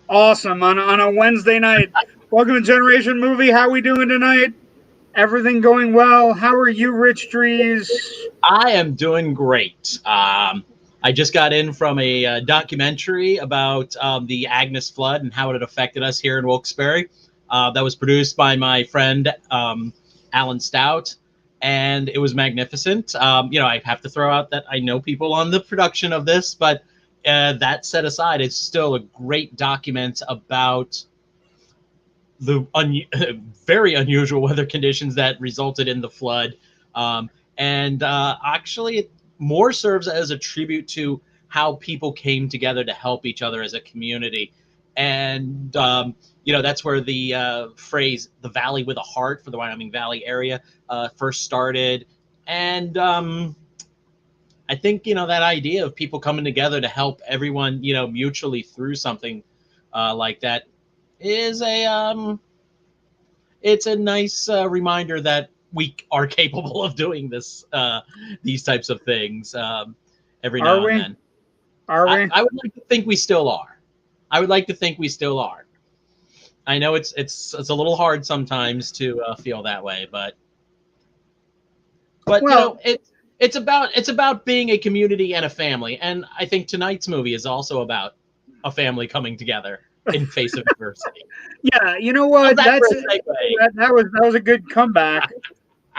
Awesome. On a Wednesday night. Welcome to Generation Movie. How we doing tonight? Everything going well? How are you, Rich Drees? I am doing great. I just got in from a documentary about the Agnes flood and how it affected us here in Wilkes-Barre. That was produced by my friend Alan Stout, and it was magnificent. I have to throw out that I know people on the production of this, but that set aside, it's still a great document about the very unusual weather conditions that resulted in the flood. Actually, it more serves as a tribute to how people came together to help each other as a community. And, that's where the phrase, the Valley with a Heart for the Wyoming Valley area first started. And I think, that idea of people coming together to help everyone, mutually through something like that is it's a nice reminder that we are capable of doing these types of things every now and then. Are we? I would like to think we still are. I know it's a little hard sometimes to feel that way, but well, it's about being a community and a family, and I think tonight's movie is also about a family coming together in face of adversity. Yeah, you know what? That was a good comeback.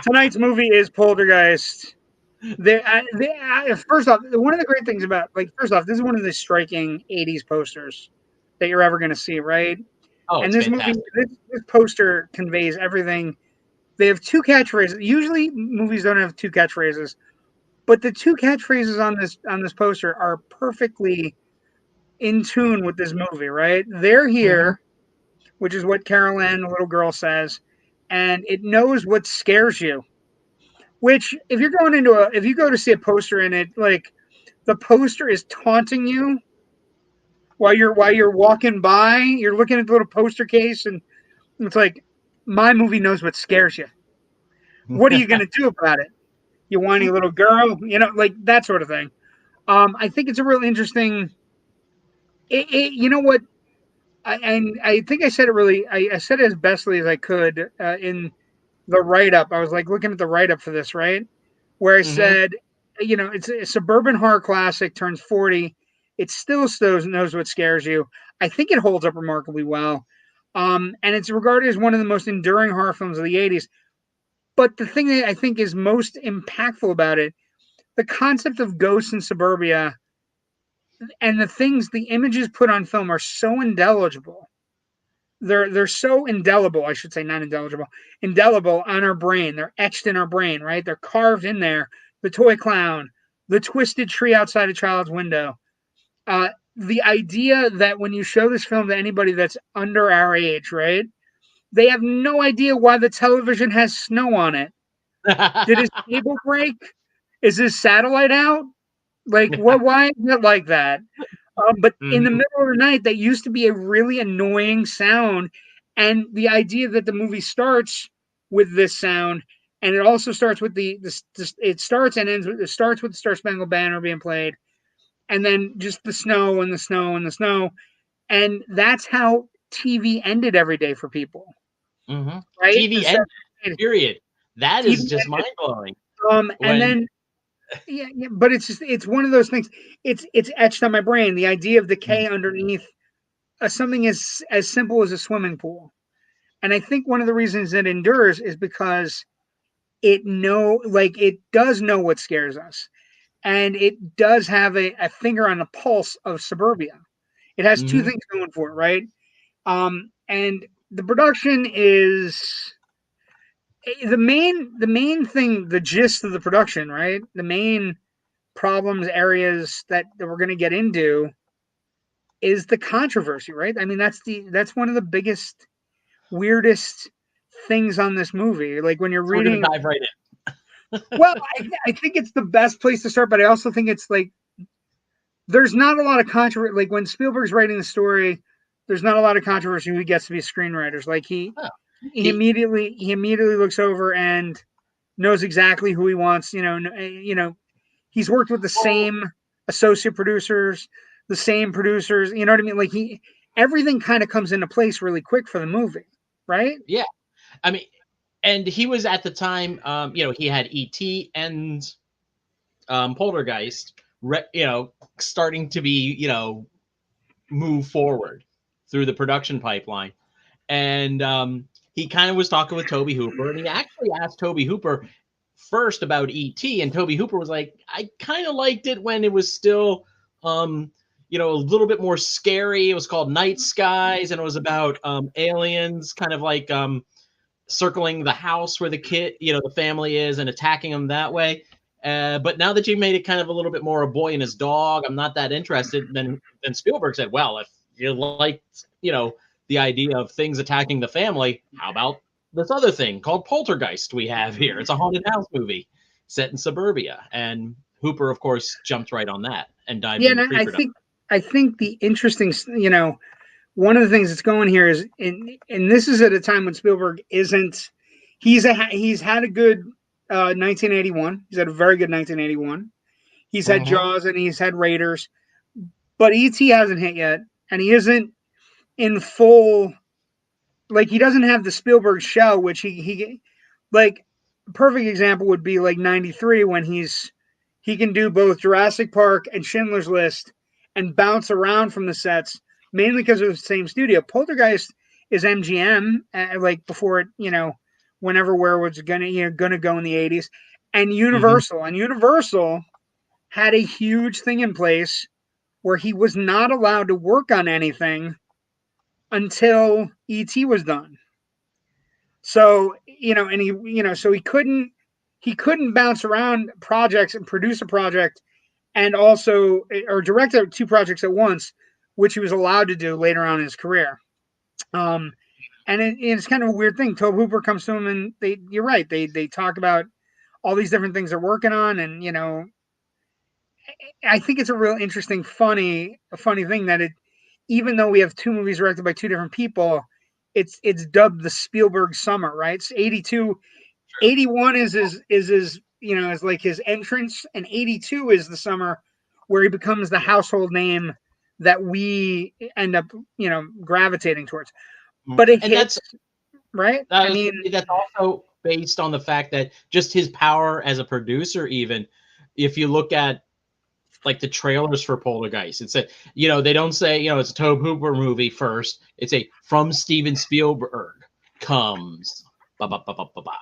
Tonight's movie is Poltergeist. First off, one of the great things about this is one of the striking '80s posters that you're ever going to see, right? Oh, and this fantastic. movie, this poster conveys everything. They have two catchphrases. Usually, movies don't have two catchphrases, but the two catchphrases on this poster are perfectly in tune with this movie, right? They're here, which is what Carol Ann, the little girl, says, and it knows what scares you. Which, if you go to see a poster in it, like the poster is taunting you while you're walking by, you're looking at the little poster case, and it's like, my movie knows what scares you. What are you going to do about it? You whiny little girl, like that sort of thing. I think it's a real interesting. You know what? I think I said it really. I said it as bestly as I could in the write-up. I was like looking at the write-up for this, right? Where I said, it's a suburban horror classic, turns 40. It still knows what scares you. I think it holds up remarkably well. And it's regarded as one of the most enduring horror films of the 80s. But the thing that I think is most impactful about it, the concept of ghosts in suburbia and the images put on film are so indelible. They're so indelible, I should say, not indeligible, indelible on our brain. They're etched in our brain, right? They're carved in there. The toy clown, the twisted tree outside a child's window. The idea that when you show this film to anybody that's under our age, right, they have no idea why the television has snow on it. Did his cable break? Is his satellite out? Like, why is it like that? But in the middle of the night, that used to be a really annoying sound. And the idea that the movie starts with this sound, and it also starts with it starts and ends with the Star Spangled Banner being played, and then just the snow and the snow and the snow. And that's how TV ended every day for people, Mm-hmm. right? TV ended. Period. That TV is just ended. mind blowing. And When then yeah, but it's one of those things. It's etched on my brain. The idea of decay underneath something as simple as a swimming pool. And I think one of the reasons it endures is because it does know what scares us, and it does have a finger on the pulse of suburbia. It has two mm-hmm. things going for it, right? And the production is the main thing, the gist of the production, right? The main problems areas that we're going to get into is the controversy, right? I mean, that's one of the biggest, weirdest things on this movie. Like when you're So we're gonna reading, dive right in. well, I think it's the best place to start, but I also think it's like there's not a lot of controversy. Like when Spielberg's writing the story, there's not a lot of controversy who gets to be screenwriters. Like Oh, he immediately looks over and knows exactly who he wants. He's worked with the well, same associate producers, the same producers. You know what I mean? Like everything kind of comes into place really quick for the movie, right? yeah. I mean, and he was at the time. He had ET and Poltergeist. Starting to be move forward through the production pipeline, and he kind of was talking with Tobe Hooper, and he actually asked Tobe Hooper first about ET, and Tobe Hooper was like, I kind of liked it when it was still a little bit more scary. It was called Night Skies, and it was about aliens kind of like circling the house where the family is, and attacking them that way. But now that you made it kind of a little bit more a boy and his dog, I'm not that interested. Then Spielberg said, well, if you liked, the idea of things attacking the family, how about this other thing called Poltergeist we have here? It's a haunted house movie set in suburbia. And Hooper, of course, jumped right on that and dived Yeah, into and pre-production. I think the interesting, one of the things that's going here is, and this is at a time when Spielberg isn't. He's had a good 1981. He's had a very good 1981. He's had Mm-hmm. Jaws and he's had Raiders, but ET hasn't hit yet, and he isn't in full. Like he doesn't have the Spielberg shell, which he like. A perfect example would be like '93 when he can do both Jurassic Park and Schindler's List and bounce around from the sets, mainly because of the same studio. Poltergeist is MGM, like before it, whenever where was gonna go in the '80s, and Mm-hmm. Universal had a huge thing in place where he was not allowed to work on anything until ET was done. So and so he couldn't bounce around projects and produce a project and also or direct out two projects at once, which he was allowed to do later on in his career. Um, and it's kind of a weird thing. Tobe Hooper comes to him and you're right. They talk about all these different things they're working on, and I think it's a real interesting, funny thing that even though we have two movies directed by two different people, it's dubbed the Spielberg summer, right? It's 82, 81 is like his entrance, and 82 is the summer where he becomes the household name that we end up gravitating towards. But it And hits, right? I mean, that's also based on the fact that just his power as a producer, even if you look at like the trailers for Poltergeist, it's they don't say, it's a Tobe Hooper movie first. It's a from Steven Spielberg comes ba ba ba ba ba ba.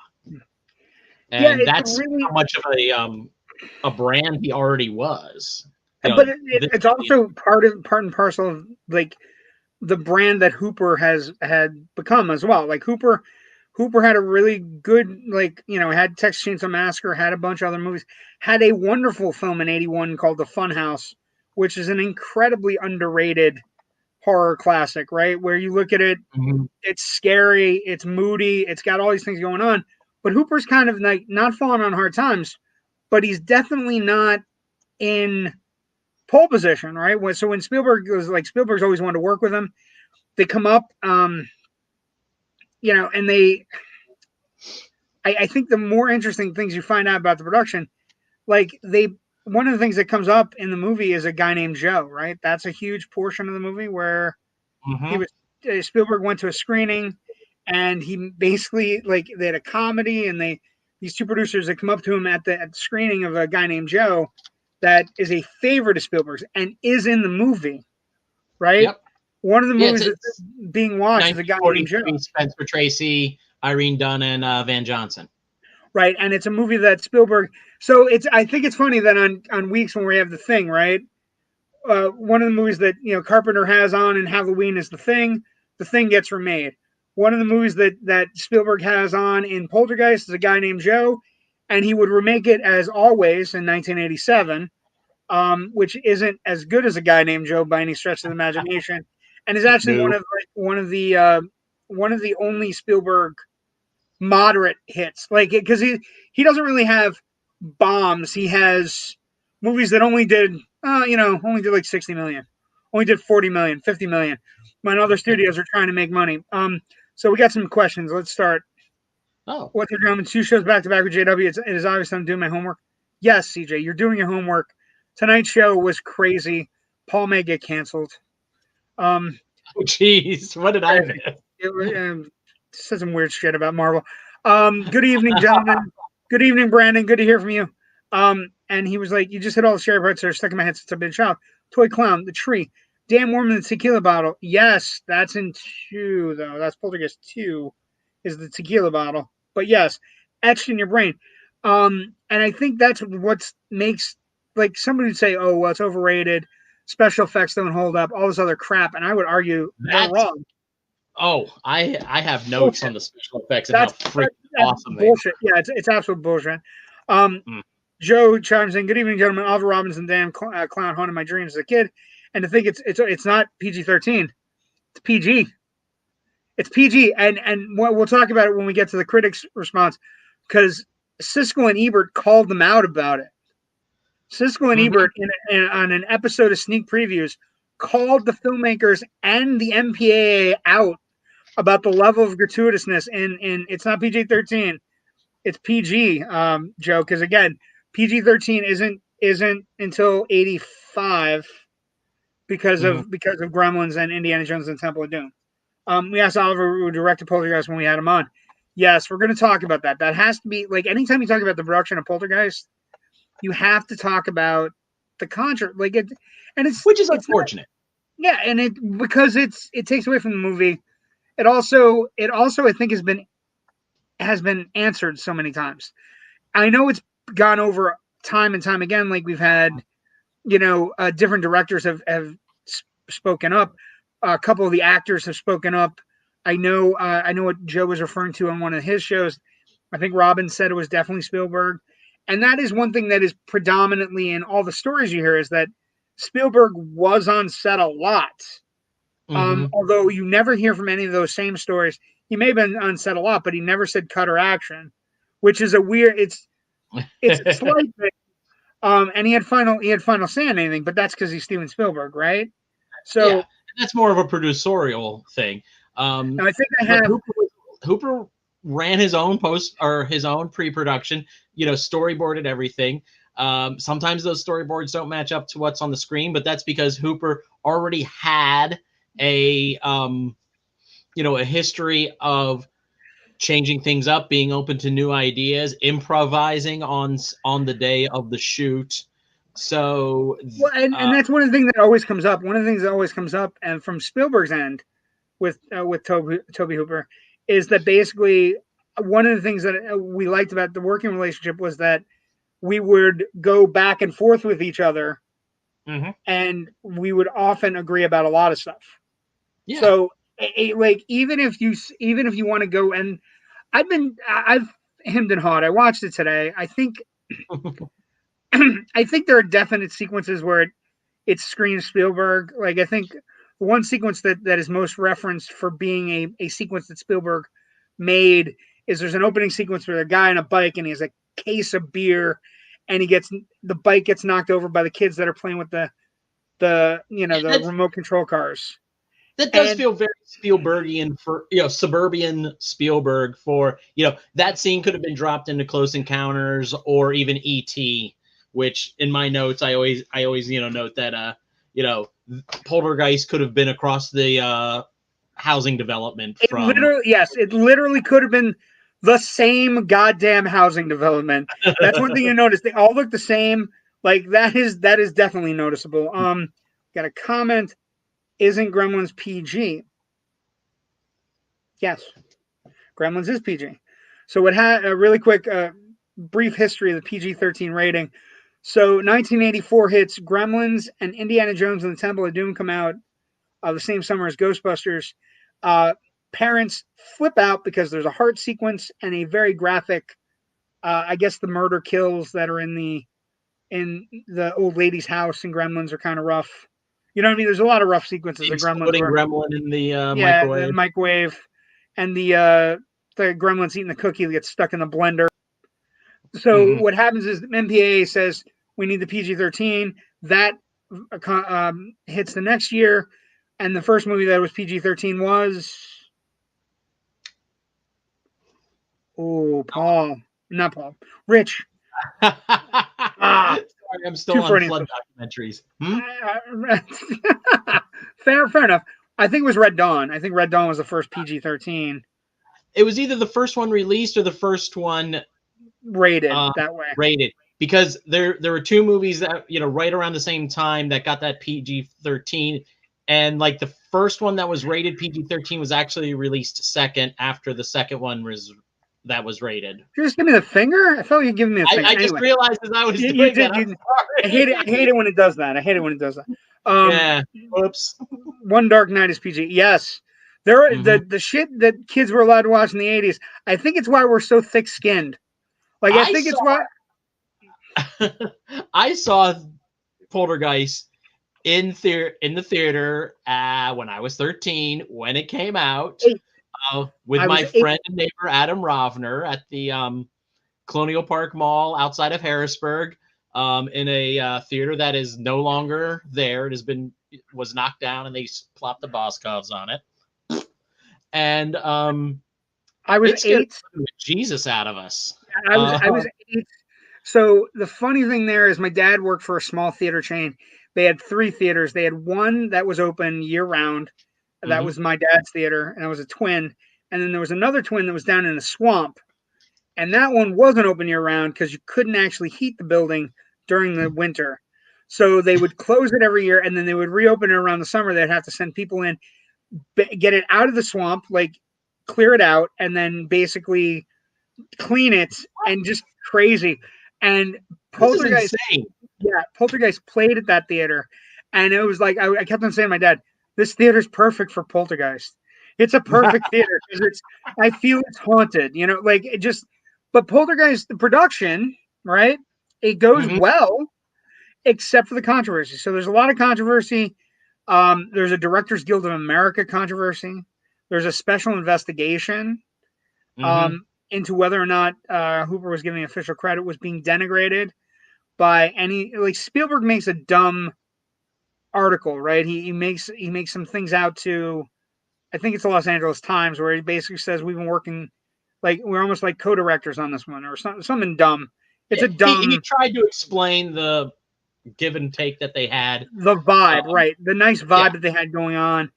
yeah, And it's that's really, how much of a brand he already was. but This it's also part and parcel of like the brand that Hooper had become as well. Like Hooper had a really good, had Texas Chainsaw Massacre, had a bunch of other movies, had a wonderful film in '81 called The Funhouse, which is an incredibly underrated horror classic, right? Where you look at it, Mhm. it's scary, it's moody, it's got all these things going on. But Hooper's kind of like not falling on hard times, but he's definitely not in pole position, right? So when Spielberg was like, Spielberg's always wanted to work with him. They come up, and I think the more interesting things you find out about the production, like one of the things that comes up in the movie is a guy named Joe, right? That's a huge portion of the movie where he Mhm. was Spielberg went to a screening, and he basically like they had a comedy, and these two producers that come up to him at the screening of a guy named Joe that is a favorite of Spielberg's and is in the movie, right? Yep. One of the Yeah, movies that's being watched is a guy named Joe. Spencer Tracy, Irene Dunn, and Van Johnson. Right, and it's a movie that Spielberg. So I think it's funny that on weeks when we have The Thing, right? One of the movies that Carpenter has on in Halloween is The Thing. The Thing gets remade. One of the movies that Spielberg has on in Poltergeist is a guy named Joe, and he would remake it as Always in 1987, which isn't as good as a guy named Joe by any stretch of the imagination, and is actually one of the only Spielberg moderate hits, like because he doesn't really have bombs. He has movies that only did like 60 million, only did 40 million, 50 million, when other studios are trying to make money. So we got some questions. Let's start. What's your gentlemen? 2 shows back to back with JW. It is obvious I'm doing my homework. Yes, CJ, you're doing your homework. Tonight's show was crazy. Paul may get canceled. Oh, jeez, what did I miss? It said some weird shit about Marvel. Good evening, gentlemen. Good evening, Brandon. Good to hear from you. And he was like, you just hit all the scary parts that are stuck in my head since I've been a child. Toy Clown, The Tree, Dan Warman, the tequila bottle. Yes, that's in 2, though. That's Poltergeist 2 is the tequila bottle. But yes, etched in your brain. And I think that's what makes, like, somebody would say, oh, well, it's overrated. Special effects don't hold up. All this other crap. And I would argue they're wrong. Oh, I have notes on the special effects and how freaking awesome they are. Bullshit. Yeah, it's absolute bullshit. Joe chimes in. Good evening, gentlemen. Oliver Robinson, damn clown haunted my dreams as a kid, and to think it's not PG-13, it's PG. It's PG, and we'll talk about it when we get to the critics' response, because Siskel and Ebert called them out about it. Siskel and Ebert, on an episode of Sneak Previews, called the filmmakers and the MPAA out about the level of gratuitousness in it's not PG-13, it's PG, Joe, because again, PG-13 isn't until 85 because of Gremlins and Indiana Jones and Temple of Doom. We asked Oliver who directed Poltergeist when we had him on. Yes, we're going to talk about that. That has to be, like, anytime you talk about the production of Poltergeist, you have to talk about the contract, like it, and which is unfortunate. Yeah, and because it takes away from the movie. It also I think has been answered so many times. I know it's gone over time and time again. Like we've had, different directors have spoken up. A couple of the actors have spoken up. I know what Joe was referring to on one of his shows. I think Robin said it was definitely Spielberg. And that is one thing that is predominantly in all the stories you hear is that Spielberg was on set a lot. Although you never hear from any of those same stories. He may have been on set a lot, but he never said cut or action, which is a weird. It's a slight thing. And he had final say on anything, but that's because he's Steven Spielberg, right? So yeah, that's more of a producerial thing. I think I have Hooper ran his own his own pre-production. Storyboarded everything. Sometimes those storyboards don't match up to what's on the screen, but that's because Hooper already had a history of changing things up, being open to new ideas, improvising on the day of the shoot. So, and that's one of the things that always comes up. One of the things that always comes up, and from Spielberg's end, with Tobe Hooper, is that basically one of the things that we liked about the working relationship was that we would go back and forth with each other, and we would often agree about a lot of stuff. Yeah. So, like, even if you want to go, and I've hemmed and hawed. I watched it today. I think there are definite sequences where it screams Spielberg. Like, I think one sequence that is most referenced for being a sequence that Spielberg made is there's an opening sequence where a guy on a bike and he has a case of beer, and the bike gets knocked over by the kids that are playing with the remote control cars. That does feel very Spielbergian for suburban Spielberg for that scene could have been dropped into Close Encounters or even E.T., which in my notes I always note that Poltergeist could have been across the housing development It from. literally could have been the same goddamn housing development. That's one thing you notice. They all look the same. Like that is definitely noticeable. Got a comment. Isn't Gremlins PG? Yes, Gremlins is PG. So what had a really quick brief history of the PG-13 rating. So 1984 hits Gremlins and Indiana Jones and the Temple of Doom come out the same summer as Ghostbusters. Parents flip out because there's a heart sequence and a very graphic, I guess the murder kills that are in the old lady's house in Gremlins are kind of rough. You know what I mean? There's a lot of rough sequences of Gremlins. Putting Gremlin in the the microwave, and the Gremlins eating the cookie that gets stuck in the blender. So what happens is the MPAA says we need the PG-13. That hits the next year, and the first movie that was PG-13 was not Paul, Rich. Sorry, I'm still on flood documentaries. Fair enough. I think it was Red Dawn. I think Red Dawn was the first PG-13. It was either the first one released or the first one rated that way. Rated, because there were two movies that right around the same time that got that PG-13, and like the first one that was rated PG-13 was actually released second after the second one was rated. Did you just give me the finger? I felt you giving me the finger. I just realized as I was doing that. I hate it when it does that. Yeah. Whoops. One Dark Knight is PG. Yes. The shit that kids were allowed to watch in the 80s. I think it's why we're so thick-skinned. Like it's why I saw Poltergeist in the theater when I was 13 when it came out. With my friend and neighbor Adam Rovner at the Colonial Park Mall outside of Harrisburg, in a theater that is no longer there. It was knocked down, and they plopped the Boscovs on it. And I was 8. Jesus out of us. I was 8. So the funny thing there is my dad worked for a small theater chain. They had 3 theaters. They had one that was open year round. That was my dad's theater, and it was a twin. And then there was another twin that was down in a swamp. And that one wasn't open year round because you couldn't actually heat the building during the winter. So they would close it every year, and then they would reopen it around the summer. They'd have to send people in, get it out of the swamp, like clear it out, and then basically clean it, and just crazy. And Poltergeist, Poltergeist played at that theater. And it was like, I kept on saying to my dad, this theater's perfect for Poltergeist. It's a perfect theater because I feel it's haunted, like it just, but Poltergeist, the production, right? It goes well, except for the controversy. So there's a lot of controversy. There's a Directors Guild of America controversy. There's a special investigation into whether or not Hooper was giving official credit, was being denigrated by Spielberg makes a dumb article, right? He makes some things out to, I think it's the Los Angeles Times, where he basically says we've been working, like we're almost like co-directors on this one, or something dumb. It's a dumb. He tried to explain the give and take that they had, the vibe, right? The nice vibe that they had going on,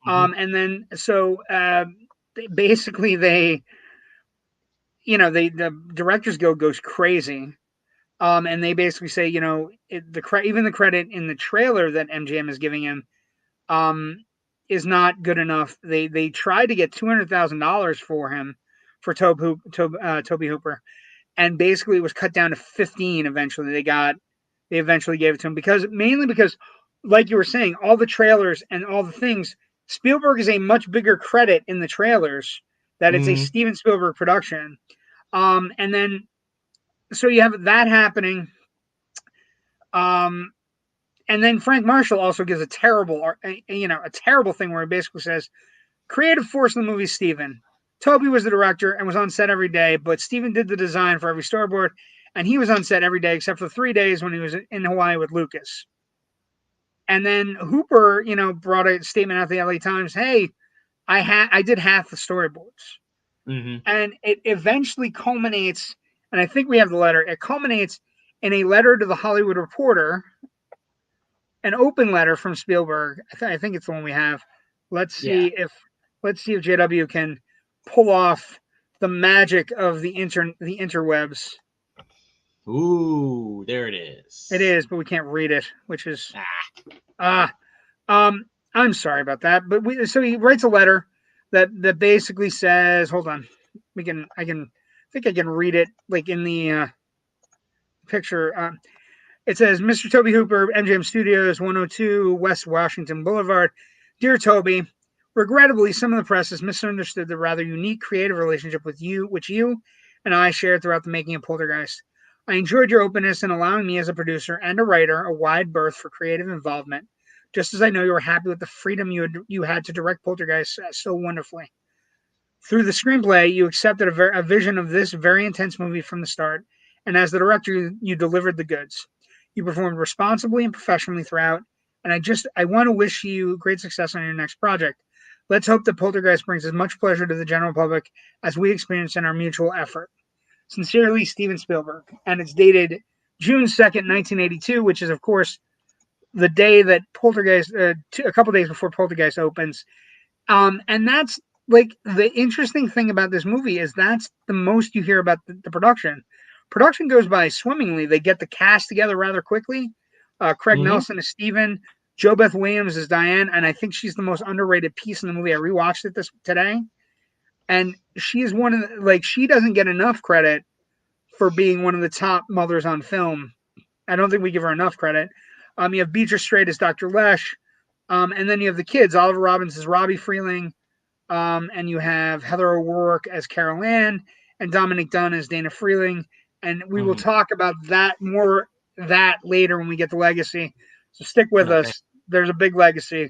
and then so basically the Directors Guild goes crazy. And they basically say, even the credit in the trailer that MGM is giving him, is not good enough. They tried to get $200,000 for him, for Tobe Hooper, and basically it was cut down to 15. Eventually, they eventually gave it to him mainly because, like you were saying, all the trailers and all the things, Spielberg is a much bigger credit in the trailers. That it's a Steven Spielberg production, and then. So you have that happening. And then Frank Marshall also gives a terrible thing where he basically says, creative force in the movie, Steven. Toby was the director and was on set every day, but Steven did the design for every storyboard, and he was on set every day except for 3 days when he was in Hawaii with Lucas. And then Hooper, brought a statement out the LA Times, hey, I did half the storyboards. And it eventually culminates, and I think we have the letter. It culminates in a letter to the Hollywood Reporter, an open letter from Spielberg. I think it's the one we have. Let's see if Let's see if JW can pull off the magic of the interwebs. Ooh, there it is. It is, but we can't read it, which is Ah. I'm sorry about that. But so he writes a letter that basically says, hold on, I think I can read it like in the picture. It says, Mr. Tobe Hooper, MGM Studios, 102 West Washington Boulevard. Dear Toby, regrettably, some of the press has misunderstood the rather unique creative relationship with you, which you and I shared throughout the making of Poltergeist. I enjoyed your openness in allowing me as a producer and a writer a wide berth for creative involvement, just as I know you were happy with the freedom you had to direct Poltergeist so wonderfully. Through the screenplay, you accepted a vision of this very intense movie from the start, and as the director, you delivered the goods. You performed responsibly and professionally throughout, and I want to wish you great success on your next project. Let's hope that Poltergeist brings as much pleasure to the general public as we experience in our mutual effort. Sincerely, Steven Spielberg. And it's dated June 2nd, 1982, which is, of course, the day that Poltergeist, a couple days before Poltergeist opens. And that's like the interesting thing about this movie is that's the most you hear about the production. Production goes by swimmingly. They get the cast together rather quickly. Craig Nelson is Steven. Jo Beth Williams is Diane, and I think she's the most underrated piece in the movie. I rewatched it today, and she is one of the, she doesn't get enough credit for being one of the top mothers on film. I don't think we give her enough credit. You have Beatrice Straight as Dr. Lesh, and then you have the kids. Oliver Robbins as Robbie Freeling, and you have Heather O'Rourke as Carol Ann, and Dominic Dunn as Dana Freeling. And we will talk about that later when we get to Legacy. So stick with us. There's a big legacy.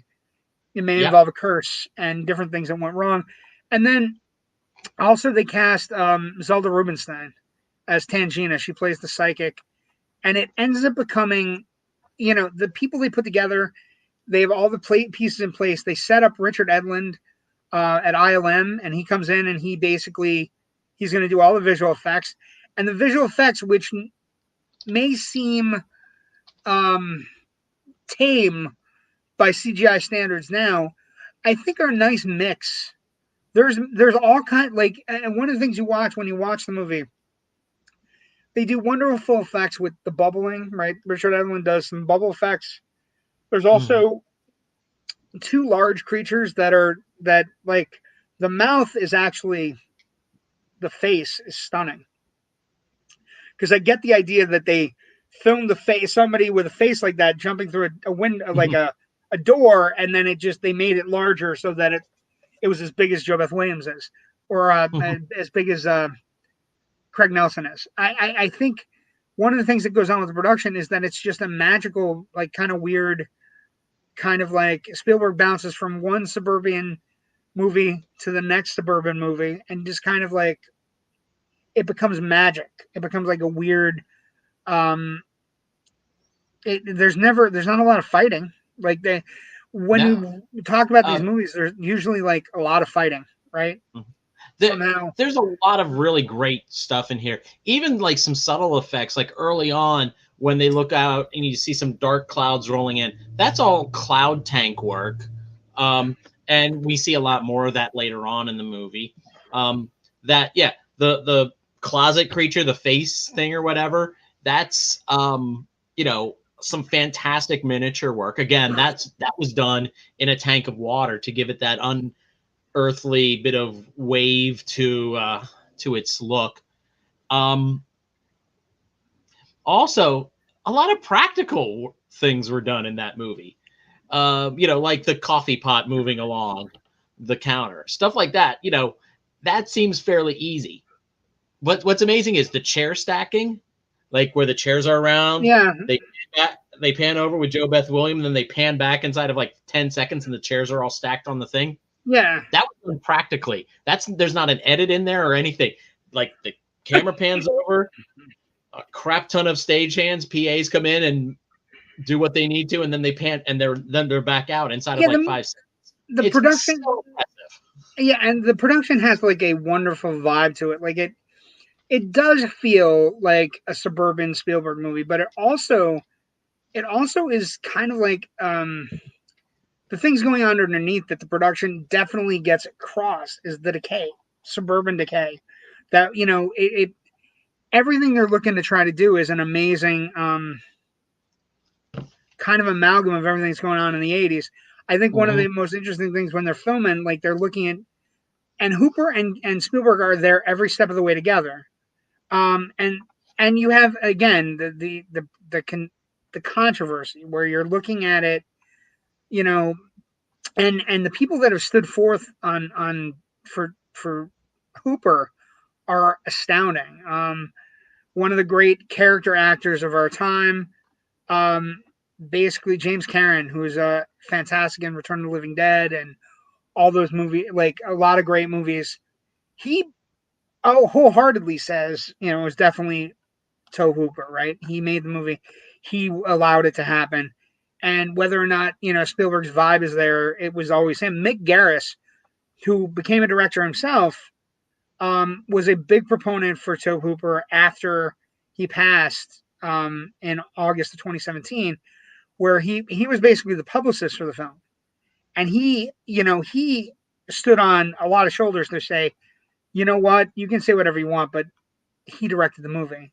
It may involve a curse and different things that went wrong. And then also they cast Zelda Rubinstein as Tangina. She plays the psychic. And it ends up becoming, the people they put together, they have all the pieces in place. They set up Richard Edlund at ILM, and he comes in and he's going to do all the visual effects. And the visual effects, which may seem tame by CGI standards now, I think are a nice mix. There's all and one of the things you watch when you watch the movie, they do wonderful effects with the bubbling, right? Richard Edlund does some bubble effects. There's also two large creatures that the mouth is actually, the face is stunning. Because I get the idea that they filmed somebody with a face like that jumping through a window, like a door, and then they made it larger so that it was as big as Jo Beth Williams is, or as big as Craig Nelson is. I think one of the things that goes on with the production is that it's just a magical, kind of weird, kind of like Spielberg bounces from one suburban movie to the next suburban movie, and just kind of it becomes magic. It becomes like a weird. There's not a lot of fighting. When you talk about these movies, there's usually a lot of fighting, right? There's a lot of really great stuff in here. Even some subtle effects, early on when they look out and you see some dark clouds rolling in. That's all cloud tank work, and we see a lot more of that later on in the movie. The closet creature, the face thing or whatever, that's some fantastic miniature work. Again, that was done in a tank of water to give it that unearthly bit of wave to its look. Also, a lot of practical things were done in that movie. Like the coffee pot moving along the counter, stuff like that. That seems fairly easy. But what's amazing is the chair stacking, where the chairs are around. Yeah. They pan over with Jo Beth Williams, and then they pan back inside of 10 seconds, and the chairs are all stacked on the thing. Yeah. That was done practically. There's not an edit in there or anything. The camera pans over, a crap ton of stagehands, PAs come in and do what they need to, and then they pan, and they're back out inside of 5 seconds. The production, so impressive. And the production has a wonderful vibe to it. It does feel like a suburban Spielberg movie, but it also is kind of the the things going on underneath that the production definitely gets across is the decay, suburban decay. That, you know, everything they're looking to try to do is an amazing kind of amalgam of everything that's going on in the 80s. I think one of the most interesting things when they're filming, like they're looking at, and Hooper and Spielberg are there every step of the way together. And you have again the controversy where you're looking at it, you know, and the people that have stood forth on for Hooper are astounding. One of the great character actors of our time, basically James Cameron, who is fantastic in Return of the Living Dead and all those movies, like a lot of great movies. He wholeheartedly says, you know, it was definitely Tobe Hooper, right? He made the movie. He allowed it to happen. And whether or not, you know, Spielberg's vibe is there, it was always him. Mick Garris, who became a director himself, was a big proponent for Tobe Hooper after he passed in August of 2017, where he was basically the publicist for the film. And he, you know, he stood on a lot of shoulders to say, you know what, you can say whatever you want, but he directed the movie.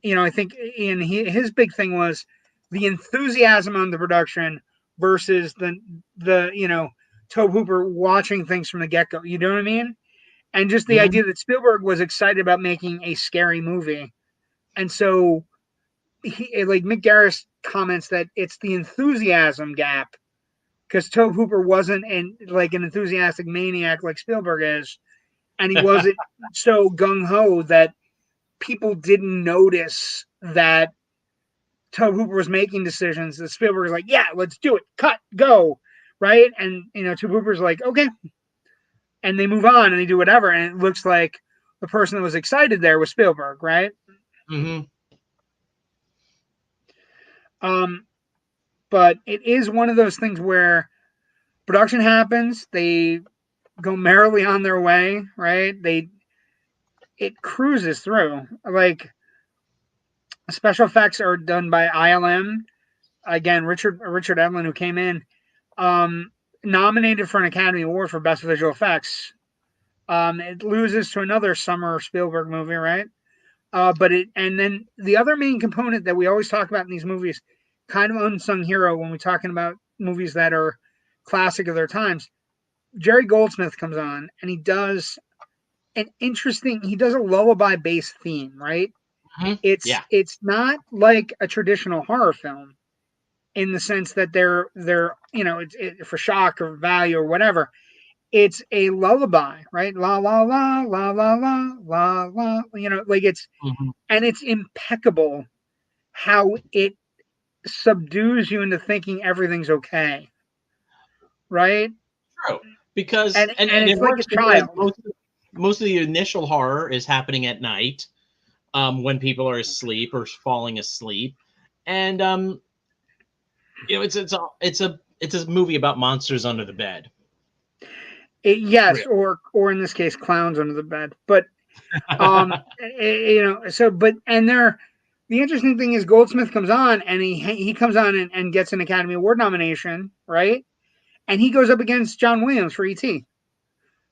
You know, I think his big thing was the enthusiasm on the production versus the you know, Tobe Hooper watching things from the get go. You know what I mean? And just the idea that Spielberg was excited about making a scary movie, and so like Mick Garris comments that it's the enthusiasm gap because Tobe Hooper wasn't like an enthusiastic maniac like Spielberg is, and he wasn't so gung ho that people didn't notice that Tobe Hooper was making decisions that Spielberg was like, yeah, let's do it, cut, go, right? And you know, Tobe Hooper's like, okay, and they move on and they do whatever, and it looks like the person that was excited there was Spielberg, right? But it is one of those things where production happens, they go merrily on their way, right? It cruises through. Like special effects are done by ILM. Again, Richard Edlund, who came in, nominated for an Academy Award for Best Visual Effects. It loses to another summer Spielberg movie, right? And then the other main component that we always talk about in these movies, kind of unsung hero when we're talking about movies that are classic of their times. Jerry Goldsmith comes on and he does a lullaby based theme, right? It's not like a traditional horror film in the sense that they're you know, it's for shock or value or whatever. It's a lullaby, right? La la la la la la la la. You know, like and it's impeccable how it subdues you into thinking everything's okay, right? True, because and and it's it like a works because child. most of the initial horror is happening at night, when people are asleep or falling asleep, and you know, it's a movie about monsters under the bed. Yes, or in this case, clowns under the bed. But you know, so the interesting thing is Goldsmith comes on and he comes on and gets an Academy Award nomination, right? And he goes up against John Williams for E.T.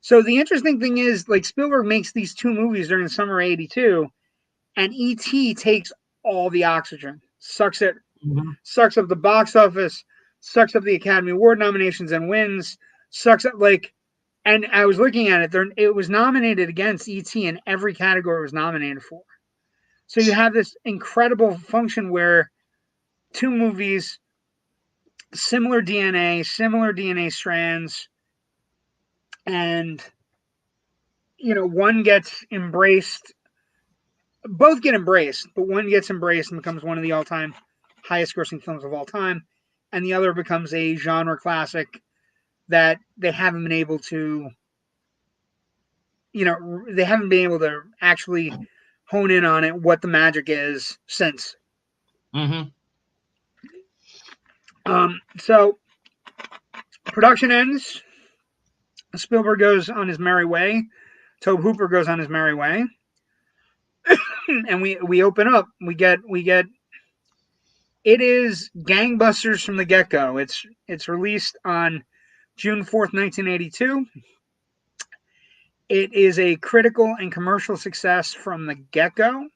So the interesting thing is, like, Spielberg makes these two movies during the summer of '82, and E.T. takes all the oxygen, sucks up the box office, sucks up the Academy Award nominations and wins, sucks up like. And I was looking at it, it was nominated against E.T. in every category it was nominated for. So you have this incredible function where two movies, similar DNA strands, and you know, one gets embraced, both get embraced, but one gets embraced and becomes one of the all-time highest grossing films of all time, and the other becomes a genre classic that they haven't been able to, you know, they haven't been able to actually hone in on it, what the magic is since. So production ends. Spielberg goes on his merry way. Tobe Hooper goes on his merry way. And we open up. We get It is gangbusters from the get-go. It's released on June 4th, 1982. It is a critical and commercial success from the get-go.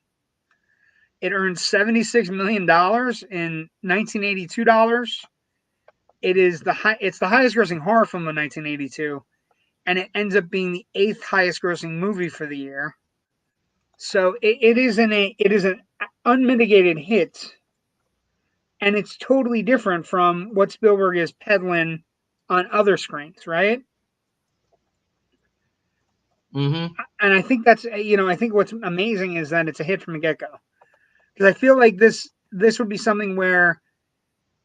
It earned $76 million in 1982 dollars. It's the highest grossing horror film of 1982, and it ends up being the 8th highest grossing movie for the year. So it is an unmitigated hit, and it's totally different from what Spielberg is peddling on other screens, right? Mm-hmm. And I think that's, I think what's amazing is that it's a hit from the get-go, because I feel like this would be something where,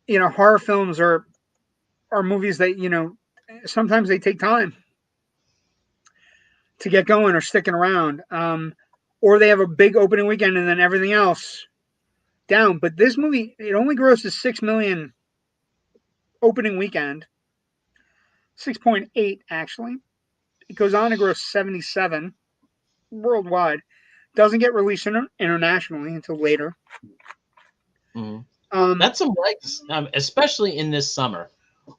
horror films are movies that, sometimes they take time to get going or sticking around, or they have a big opening weekend and then everything else down. But this movie, it only grosses $6 million opening weekend, 6.8 actually. It goes on to gross 77 worldwide. Doesn't get released internationally until later. Mm-hmm. That's some legs, especially in this summer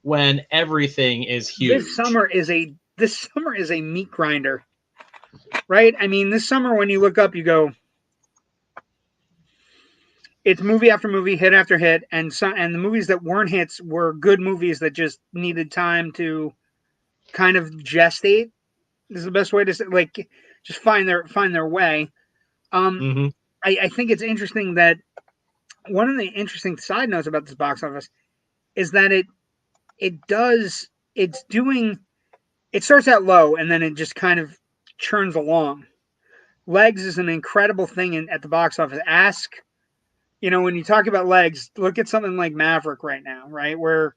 when everything is huge. This summer is a meat grinder, right? I mean, this summer when you look up, you go, it's movie after movie, hit after hit, and the movies that weren't hits were good movies that just needed time to kind of gestate. This is the best way to say, like, just find their way. Mm-hmm. I think it's interesting that one of the interesting side notes about this box office is that it starts out low and then it just kind of churns along. Legs is an incredible thing at the box office. When you talk about legs, look at something like Maverick right now, right? Where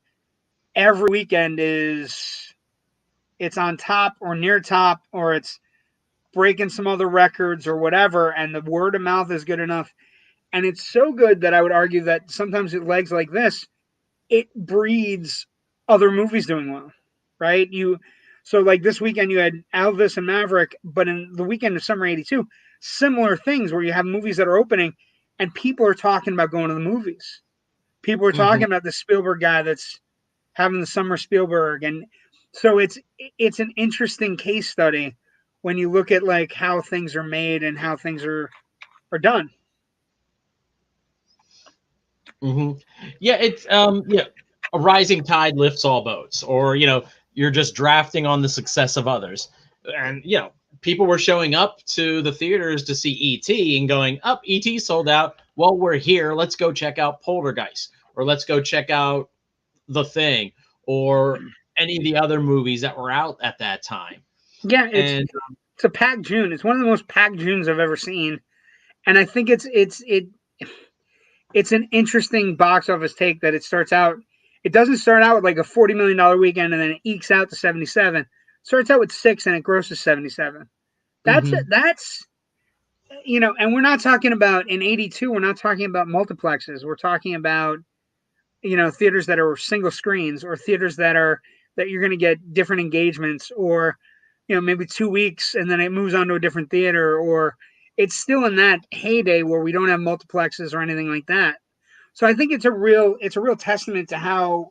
every weekend it's on top or near top, or it's breaking some other records or whatever, and the word of mouth is good enough. And it's so good that I would argue that sometimes with legs like this, it breeds other movies doing well, right? So like this weekend you had Elvis and Maverick, but in the weekend of summer 82, similar things where you have movies that are opening and people are talking about going to the movies. People are talking about the Spielberg guy that's having the summer Spielberg. And so it's an interesting case study when you look at like how things are made and how things are done. Mm-hmm. Yeah, it's a rising tide lifts all boats, or you're just drafting on the success of others. And people were showing up to the theaters to see E.T. and going, up, E.T. sold out. Well, we're here. Let's go check out Poltergeist, or let's go check out The Thing, or any of the other movies that were out at that time. Yeah, it's a packed June. It's one of the most packed Junes I've ever seen, and I think it's an interesting box office take that it starts out. It doesn't start out with like a $40 million weekend and then it ekes out to 77. It starts out with 6 and it grosses 77. That's and we're not talking about in 82. We're not talking about multiplexes. We're talking about theaters that are single screens, or theaters that you're going to get different engagements, or maybe 2 weeks and then it moves on to a different theater, or it's still in that heyday where we don't have multiplexes or anything like that. So I think it's a real testament to how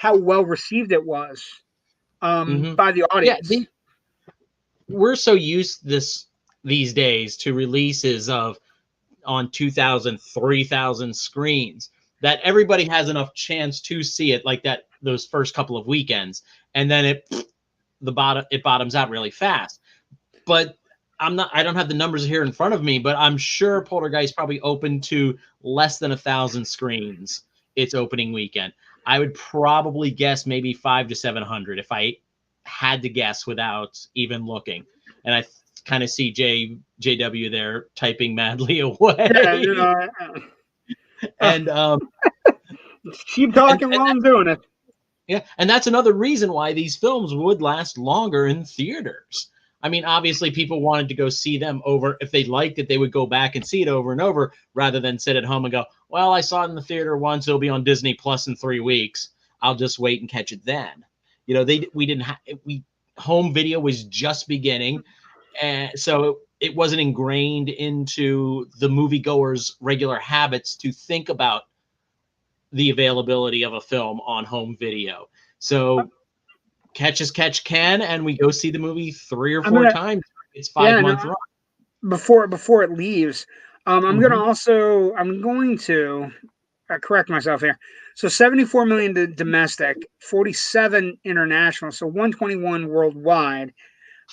well received it was by the audience. Yeah, we're so used these days to releases on 2,000, 3,000 screens that everybody has enough chance to see it like that those first couple of weekends, and then it bottoms out really fast. But I don't have the numbers here in front of me, but I'm sure Poltergeist probably opened to less than 1,000 screens its opening weekend. I would probably guess maybe 500 to 700 if I had to guess without even looking. And I kind of see JW there typing madly away. Yeah, and keep talking while I'm doing it. Yeah, and that's another reason why these films would last longer in theaters. I mean, obviously, people wanted to go see them over. If they liked it, they would go back and see it over and over rather than sit at home and go, well, I saw it in the theater once. It'll be on Disney Plus in 3 weeks. I'll just wait and catch it then. Home video was just beginning. And so it wasn't ingrained into the moviegoer's regular habits to think about the availability of a film on home video. So catch as catch can, and we go see the movie 3 or 4 times. It's 5-month run. Before it leaves, I'm going to correct myself here. So 74 million domestic, 47 international, so 121 worldwide.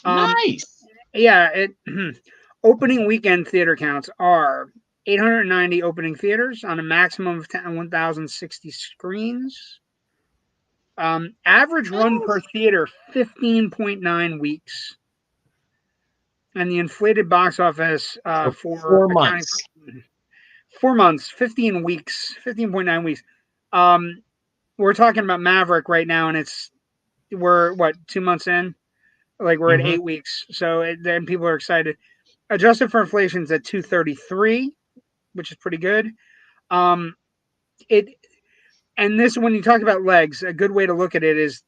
Nice. Yeah, opening weekend theater counts are 890 opening theaters on a maximum of 1,060 screens. Average run per theater 15.9 weeks. And the inflated box office for 4 months. 4 months, 15 weeks, 15.9 weeks. We're talking about Maverick right now, and we're what, 2 months in? Like we're at 8 weeks. So then people are excited. Adjusted for inflation is at 233, which is pretty good. And this, when you talk about legs, a good way to look at it is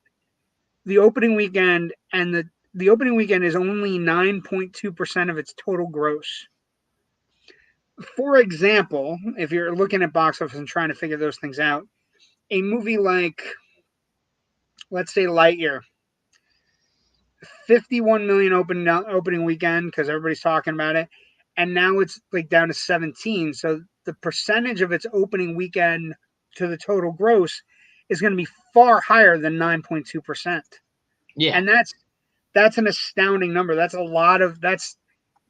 the opening weekend, and the opening weekend is only 9.2% of its total gross. For example, if you're looking at box office and trying to figure those things out, a movie like, let's say, Lightyear, 51 million opening weekend because everybody's talking about it, and now it's like down to 17. So the percentage of its opening weekend to the total gross is going to be far higher than 9.2%. Yeah, and that's an astounding number. That's the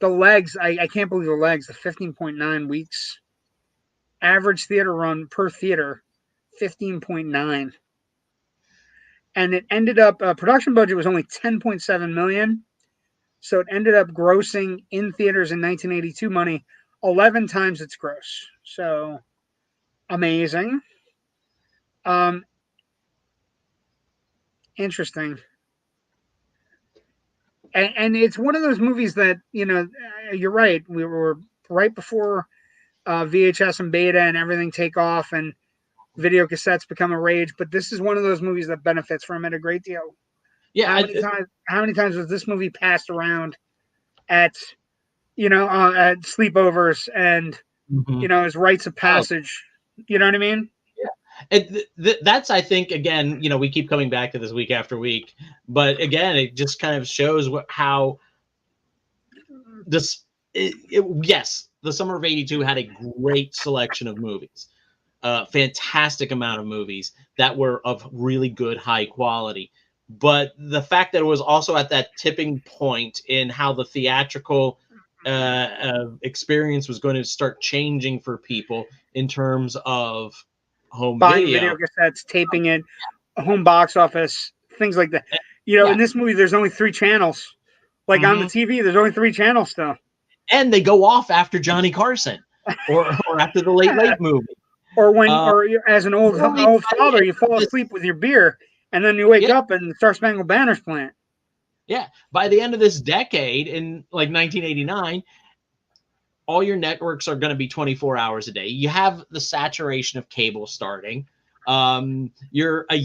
legs. I can't believe the legs. The 15.9 weeks average theater run per theater, 15.9. And it ended up, production budget was only 10.7 million. So it ended up grossing in theaters in 1982 money 11 times its gross. So amazing. Interesting. And it's one of those movies that, you're right. We were right before VHS and beta and everything take off and video cassettes become a rage. But this is one of those movies that benefits from it a great deal. Yeah. How many times was this movie passed around at sleepovers and, as rites of passage? You know what I mean? That's, I think, again, we keep coming back to this week after week, but again, it just kind of shows how this, yes, the summer of '82 had a great selection of movies, fantastic amount of movies that were of really good, high quality. But the fact that it was also at that tipping point in how the theatrical experience was going to start changing for people in terms of home buying video cassettes, taping it, home box office, things like that. In this movie, there's only 3 channels. Like on the TV, there's only 3 channels still. And they go off after Johnny Carson or after the Late movie. Or or as an old father, you fall asleep with your beer and then you wake up and Star Spangled Banner's playing. Yeah. By the end of this decade, in like 1989, all your networks are going to be 24 hours a day. You have the saturation of cable starting. You're a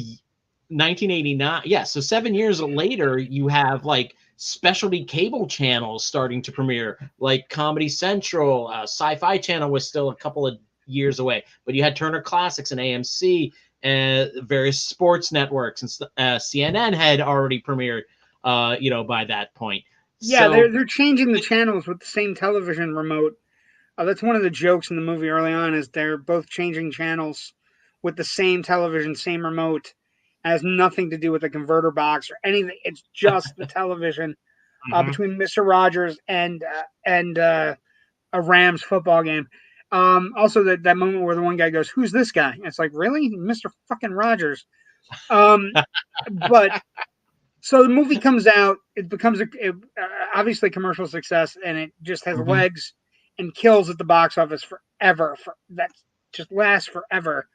1989. Yeah. So 7 years later, you have like specialty cable channels starting to premiere, like Comedy Central. Sci-Fi Channel was still a couple of years away, but you had Turner Classics and AMC and various sports networks, and CNN had already premiered, by that point. Yeah, so they're changing the channels with the same television remote. That's one of the jokes in the movie early on, is they're both changing channels with the same television, same remote. It has nothing to do with the converter box or anything. It's just the television between Mr. Rogers and a Rams football game. Also, that moment where the one guy goes, "Who's this guy?" And it's like, really, Mr. fucking Rogers. But so the movie comes out, it becomes obviously commercial success, and it just has legs and kills at the box office forever. That just lasts forever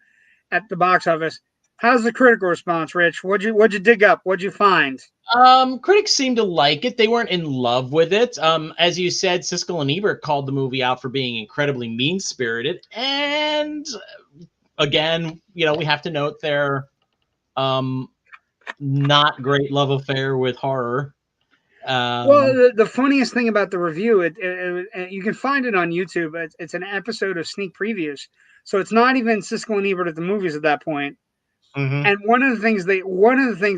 at the box office. How's the critical response, Rich? What'd you dig up? What'd you find? Critics seem to like it. They weren't in love with it. As you said, Siskel and Ebert called the movie out for being incredibly mean-spirited. And again, we have to note their not great love affair with horror. Well, the funniest thing about the review, you can find it on YouTube. It's an episode of Sneak Previews. So it's not even Siskel and Ebert at the movies at that point. Mm-hmm. And one of the things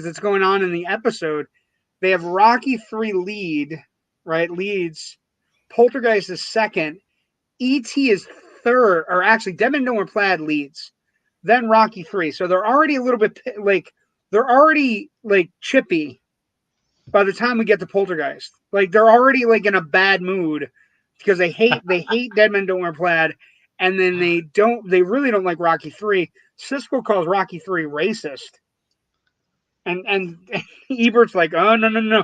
that's going on in the episode, they have Rocky 3 leads. Poltergeist is second. E.T. is third, or actually, Dead Men Don't Wear Plaid leads. Then Rocky 3. So they're already a little bit they're already chippy by the time we get to Poltergeist. Like they're already in a bad mood because they hate Dead Men Don't Wear Plaid, and then they really don't like Rocky 3. Siskel calls Rocky 3 racist. And Ebert's like, oh no.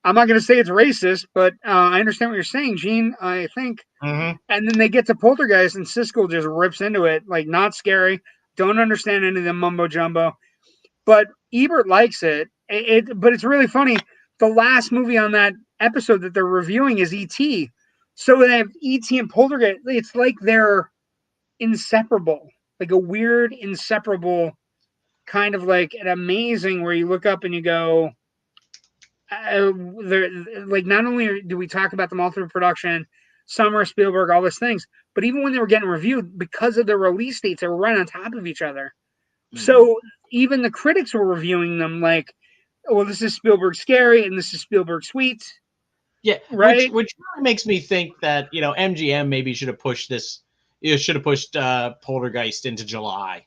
I'm not going to say it's racist, but I understand what you're saying, Gene. I think. Mm-hmm. And then they get to Poltergeist, and Siskel just rips into it, like not scary. Don't understand any of the mumbo jumbo, but Ebert likes it. But it's really funny. The last movie on that episode that they're reviewing is E.T. So they have E.T. and Poltergeist. It's like they're inseparable, like a weird inseparable kind of like an amazing where you look up and you go, they're like, not only do we talk about them all through production, Summer, Spielberg, all these things, but even when they were getting reviewed, because of their release dates, they were right on top of each other. Mm-hmm. So even the critics were reviewing them like, well, this is Spielberg scary and this is Spielberg sweet. Yeah, right. Which really makes me think that MGM maybe should have pushed this. Should have pushed Poltergeist into July.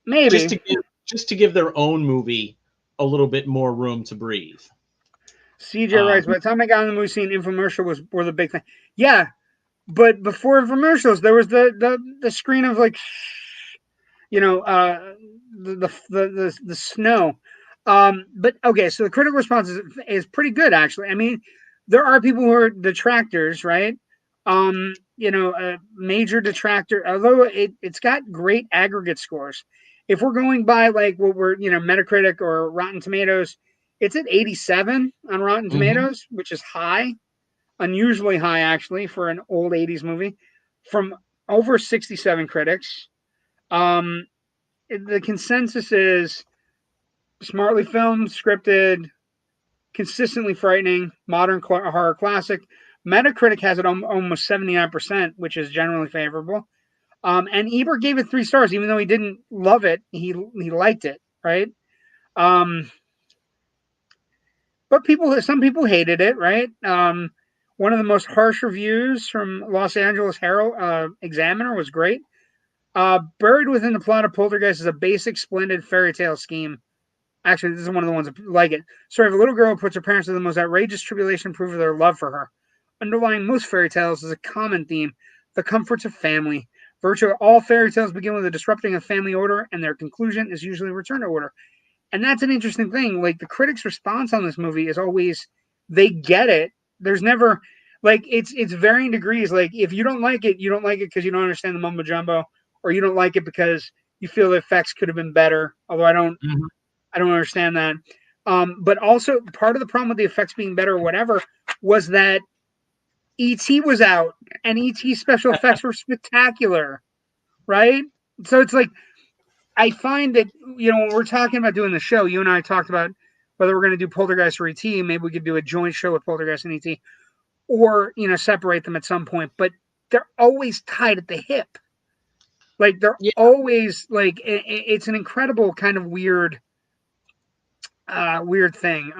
Maybe just to give their own movie a little bit more room to breathe. CJ writes, by the time I got on the movie scene, infomercial were the big thing. Yeah, but before infomercials, there was the screen of like, the snow. But okay, so the critical response is pretty good actually. I mean, there are people who are detractors, right? A major detractor, although it's got great aggregate scores. If we're going by like what we're, Metacritic or Rotten Tomatoes, it's at 87 on Rotten Tomatoes, mm-hmm. which is high, unusually high actually for an old 80s movie, from over 67 critics. The consensus is smartly filmed, scripted, consistently frightening, modern horror classic. Metacritic has it almost 79%, which is generally favorable. And Ebert gave it 3 stars, even though he didn't love it. He liked it, right? But some people hated it, right? One of the most harsh reviews from Los Angeles Herald Examiner was great. Buried within the plot of Poltergeist is a basic, splendid fairy tale scheme. Actually, this is one of the ones that like it. Story of a little girl who puts her parents to the most outrageous tribulation, proof of their love for her. Underlying most fairy tales is a common theme: the comforts of family. Virtually all fairy tales begin with a disrupting of family order, and their conclusion is usually return to order. And that's an interesting thing. Like, the critics' response on this movie is always, they get it. There's never, like, it's varying degrees. Like, if you don't like it because you don't understand the mumbo jumbo, or you don't like it because you feel the effects could have been better. Although I don't understand that. But also part of the problem with the effects being better or whatever was that E.T. was out, and E.T. special effects were spectacular, right? So it's like, I find that, when we're talking about doing the show, you and I talked about whether we're going to do Poltergeist or E.T. Maybe we could do a joint show with Poltergeist and E.T. or, separate them at some point. But they're always tied at the hip. Like, they're always, like, it's an incredible kind of weird thing.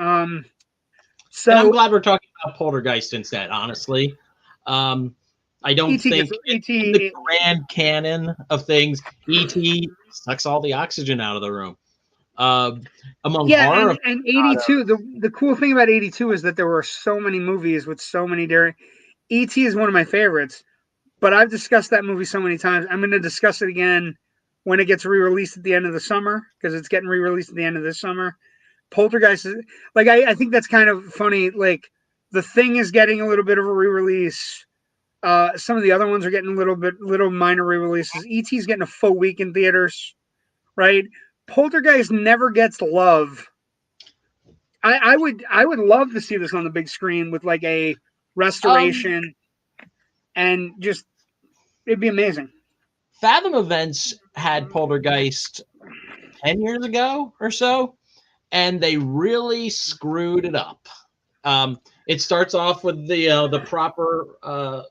So, and I'm glad we're talking about Poltergeist instead, honestly. I don't think in the grand canon of things, E.T. sucks all the oxygen out of the room. Among horror, and 82. The cool thing about 82 is that there were so many movies with so many different. E.T. is one of my favorites, but I've discussed that movie so many times. I'm going to discuss it again when it gets re-released at the end of the summer, because it's getting re-released at the end of this summer. Poltergeist is like, I think that's kind of funny. Like, The Thing is getting a little bit of a re-release. Some of the other ones are getting little minor re-releases. E.T.'s getting a full week in theaters, right? Poltergeist never gets love. I would love to see this on the big screen with like a restoration, and just, it'd be amazing. Fathom Events had Poltergeist 10 years ago or so, and they really screwed it up. It starts off with the proper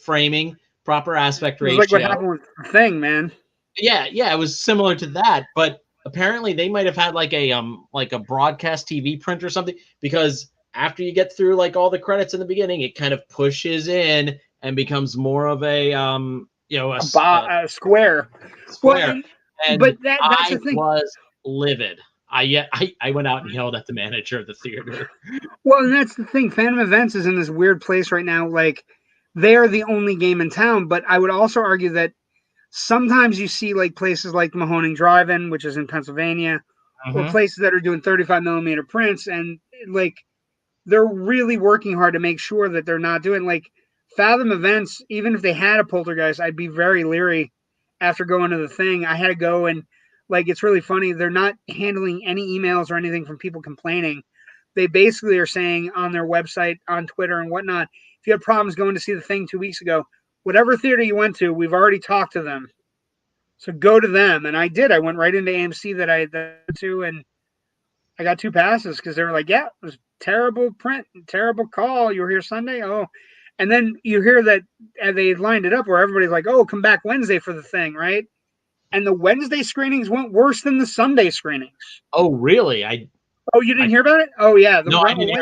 framing, proper aspect It was like what ratio. happened with the Thing, man. Yeah, it was similar to that, but apparently they might have had like a broadcast TV print or something, because after you get through like all the credits in the beginning, it kind of pushes in and becomes more of a A square. Well, square. but And that's I the thing. was livid. I went out and yelled at the manager of the theater. Well, and that's the thing. Phantom Events is in this weird place right now. Like, they are the only game in town. But I would also argue that sometimes you see like places like Mahoning Drive-In, which is in Pennsylvania, or places that are doing 35 millimeter prints, and like they're really working hard to make sure that they're not doing like Fathom Events. Even if they had a Poltergeist, I'd be very leery after going to the Thing. I had to go, and like it's really funny. They're not handling any emails or anything from people complaining. They basically are saying on their website, on Twitter and whatnot, if you had problems going to see the Thing 2 weeks ago, whatever theater you went to, we've already talked to them. So go to them. And I did. I went right into AMC that I went to, and I got 2 passes because they were like, yeah, it was terrible print, terrible call. You were here Sunday? Oh. And then you hear that they lined it up where everybody's like, oh, come back Wednesday for the Thing, right? And the Wednesday screenings went worse than the Sunday screenings. Oh, really? Oh, you didn't hear about it? Oh, yeah. No, I didn't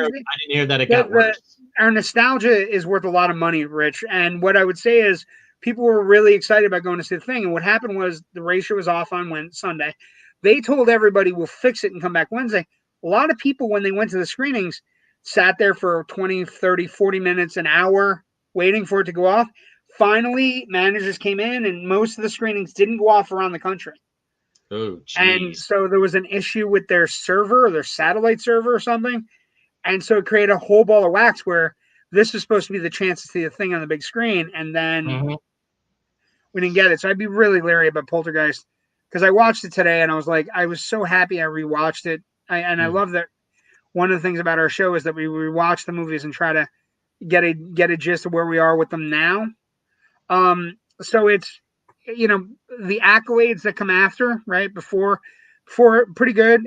hear that it got worse. Our nostalgia is worth a lot of money, Rich. And what I would say is people were really excited about going to see the Thing. And what happened was the ratio was off on Sunday. They told everybody we'll fix it and come back Wednesday. A lot of people, when they went to the screenings, sat there for 20, 30, 40 minutes, an hour, waiting for it to go off. Finally, managers came in, and most of the screenings didn't go off around the country. Oh, geez. And so there was an issue with their server, or their satellite server or something. And so it created a whole ball of wax where this was supposed to be the chance to see the Thing on the big screen. And then we didn't get it. So I'd be really leery about Poltergeist, because I watched it today and I was like, I was so happy I rewatched it. I love that one of the things about our show is that we rewatch the movies and try to get a gist of where we are with them now. So it's, the accolades that come after, right? Before pretty good.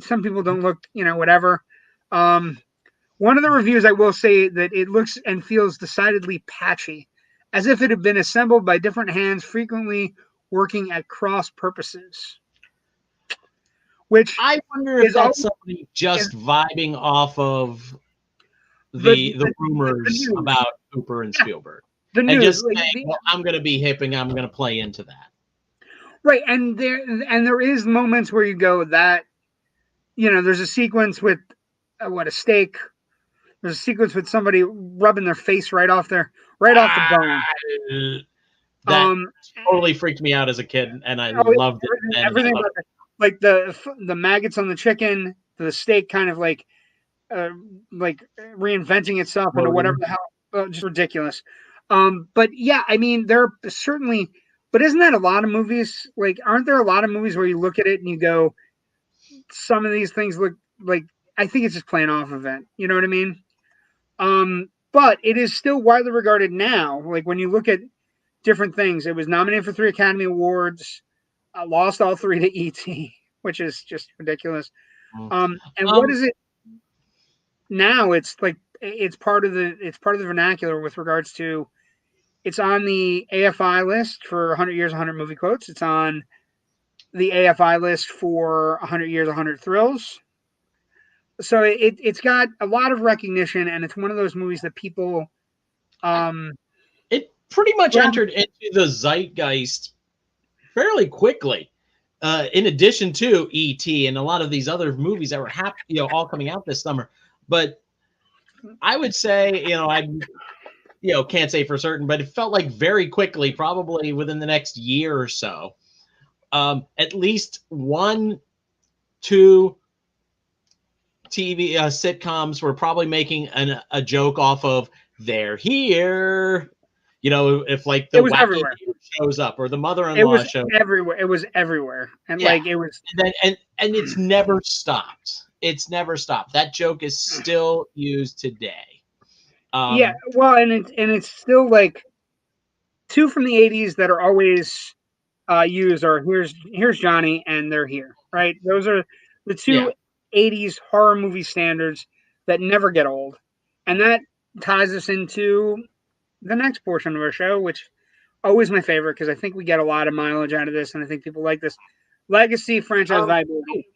Some people don't look, whatever. One of the reviews, I will say that it looks and feels decidedly patchy, as if it had been assembled by different hands, frequently working at cross purposes. Which I wonder if that's somebody just vibing off of the rumors about Hooper and Spielberg. The news, and just saying, well, I'm going to be hip and I'm going to play into that. Right, and there is moments where you go that, there's a sequence with a steak. There's a sequence with somebody rubbing their face right off the bone. That totally freaked me out as a kid, and I loved it. Everything about it. Like the maggots on the chicken, the steak kind of like reinventing itself into whatever the hell, just ridiculous. But yeah, I mean, there are certainly, but isn't that a lot of movies? Like, aren't there a lot of movies where you look at it and you go, some of these things look like, I think it's just playing off of it. You know what I mean? But it is still widely regarded now. Like, when you look at different things, it was nominated for 3 Academy Awards, lost all 3 to E.T., which is just ridiculous. And what is it now? It's like, it's part of the vernacular with regards to, it's on the AFI list for 100 Years, 100 Movie Quotes. It's on the AFI list for 100 Years, 100 Thrills. So it's got a lot of recognition, and it's one of those movies that people... it pretty much entered into the zeitgeist fairly quickly. In addition to E.T. and a lot of these other movies that were all coming out this summer. But I would say, I can't say for certain, but it felt like very quickly, probably within the next year or so, at least 1, 2 TV sitcoms were probably making a joke off of "they're here." If like the wacky shows up or the mother-in-law shows everywhere. It was everywhere, and it was, and it's never stopped. It's never stopped. That joke is still used today. Well, and it's still like 2 from the 80s that are always used are here's Johnny and they're here, right? Those are the 2 80s horror movie standards that never get old, and that ties us into the next portion of our show, which always my favorite because I think we get a lot of mileage out of this, and I think people like this legacy franchise viability.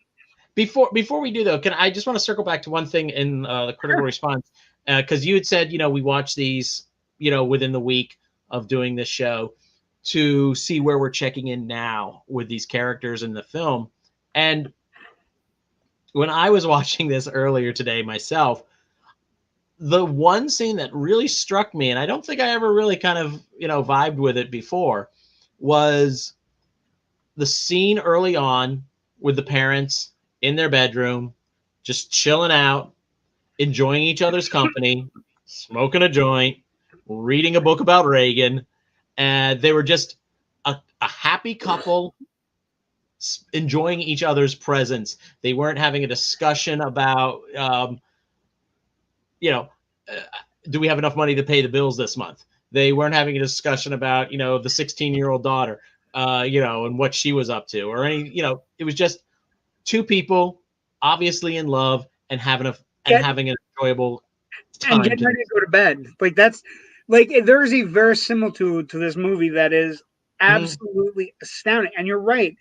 Before we do though, can I just want to circle back to one thing in the critical response, because you had said we watch these within the week of doing this show to see where we're checking in now with these characters in the film. And when I was watching this earlier today myself, the one scene that really struck me, and I don't think I ever really kind of vibed with it before, was the scene early on with the parents in their bedroom, just chilling out, enjoying each other's company, smoking a joint, reading a book about Reagan. And they were just a happy couple enjoying each other's presence. They weren't having a discussion about, do we have enough money to pay the bills this month? They weren't having a discussion about, the 16-year-old daughter, and what she was up to, or any, it was just two people obviously in love and having an enjoyable time and getting ready to go to bed. Like that's like there's a verisimilitude to this movie that is absolutely astounding. And you're right.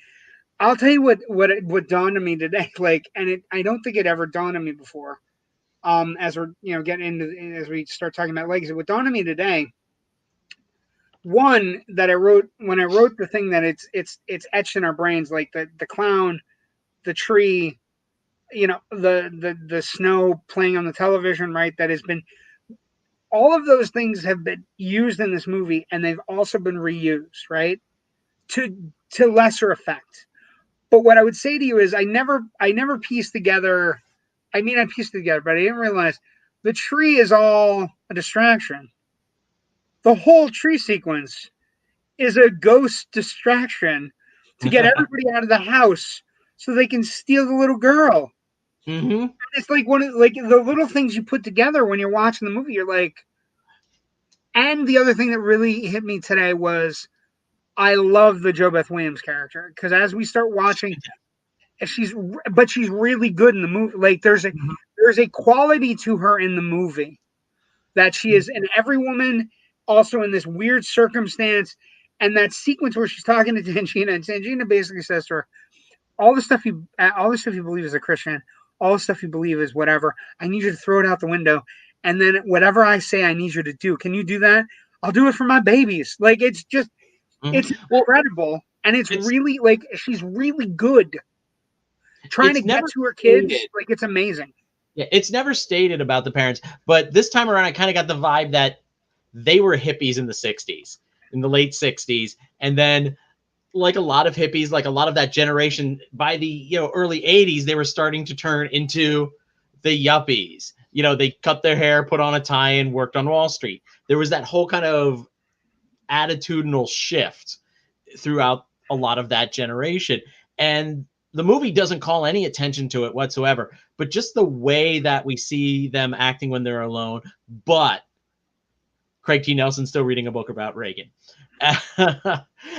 I'll tell you what dawned on me today. Like, and I don't think it ever dawned on me before. As we're getting into as we start talking about legacy, what dawned on me today. One that I wrote when I wrote the thing that it's etched in our brains, like the clown, the tree, the snow playing on the television, right? That has been, all of those things have been used in this movie, and they've also been reused, right? To lesser effect. But what I would say to you is I never pieced together. I mean, I pieced it together, but I didn't realize the tree is all a distraction. The whole tree sequence is a ghost distraction to get everybody out of the house so they can steal the little girl. Mm-hmm. It's like one of the little things you put together when you're watching the movie. You're like, and the other thing that really hit me today was I love the JoBeth Williams character, because as we start watching, she's really good in the movie. Like there's a quality to her in the movie that she is in Every Woman, also in this weird circumstance, and that sequence where she's talking to Tangina, and Tangina basically says to her, all the stuff you believe as a Christian, all the stuff you believe is whatever, I need you to throw it out the window, and then whatever I say I need you to do, can you do that? I'll do it for my babies. Like it's just it's incredible, and it's really like she's really good trying to get to her kids. Like it's amazing. Yeah, it's never stated about the parents, but this time around I kind of got the vibe that they were hippies in the 60s, in the late 60s, and then like a lot of hippies, like a lot of that generation, by the early 80s, they were starting to turn into the yuppies. They cut their hair, put on a tie, and worked on Wall Street. There was that whole kind of attitudinal shift throughout a lot of that generation. And the movie doesn't call any attention to it whatsoever, but just the way that we see them acting when they're alone. But Craig T. Nelson's still reading a book about Reagan.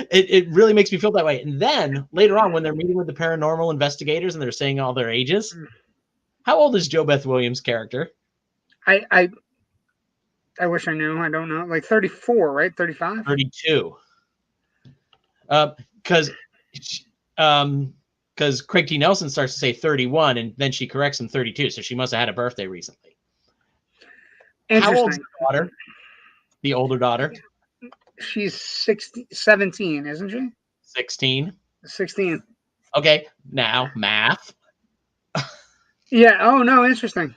It really makes me feel that way. And then later on, when they're meeting with the paranormal investigators and they're saying all their ages, how old is JoBeth Williams' character? I wish I knew. I don't know. Like 34, right? 35? 32. Because Craig T. Nelson starts to say 31, and then she corrects him 32. So she must have had a birthday recently. How old's the daughter? The older daughter? She's 17, isn't she? 16. 16. Okay, now math. Yeah. Oh no, interesting.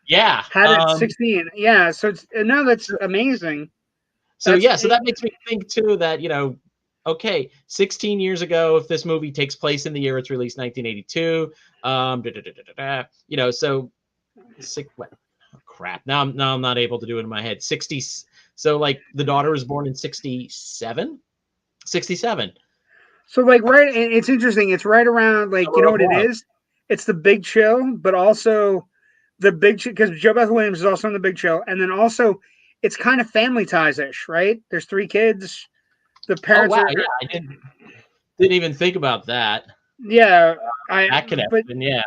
Yeah. Had it 16. Yeah. So that's amazing. So so that makes me think too that okay, 16 years ago, if this movie takes place in the year it's released, 1982, so crap. Now I'm not able to do it in my head. 60. So like the daughter was born in 67. 67. So like it's interesting. It's right around like what it is. It's The Big Chill, but also The Big Chill, because JoBeth Williams is also in The Big Chill, and then also it's kind of Family Ties-ish, right? There's 3 kids. The parents are. Yeah, I didn't even think about that. Yeah, that could happen. Yeah.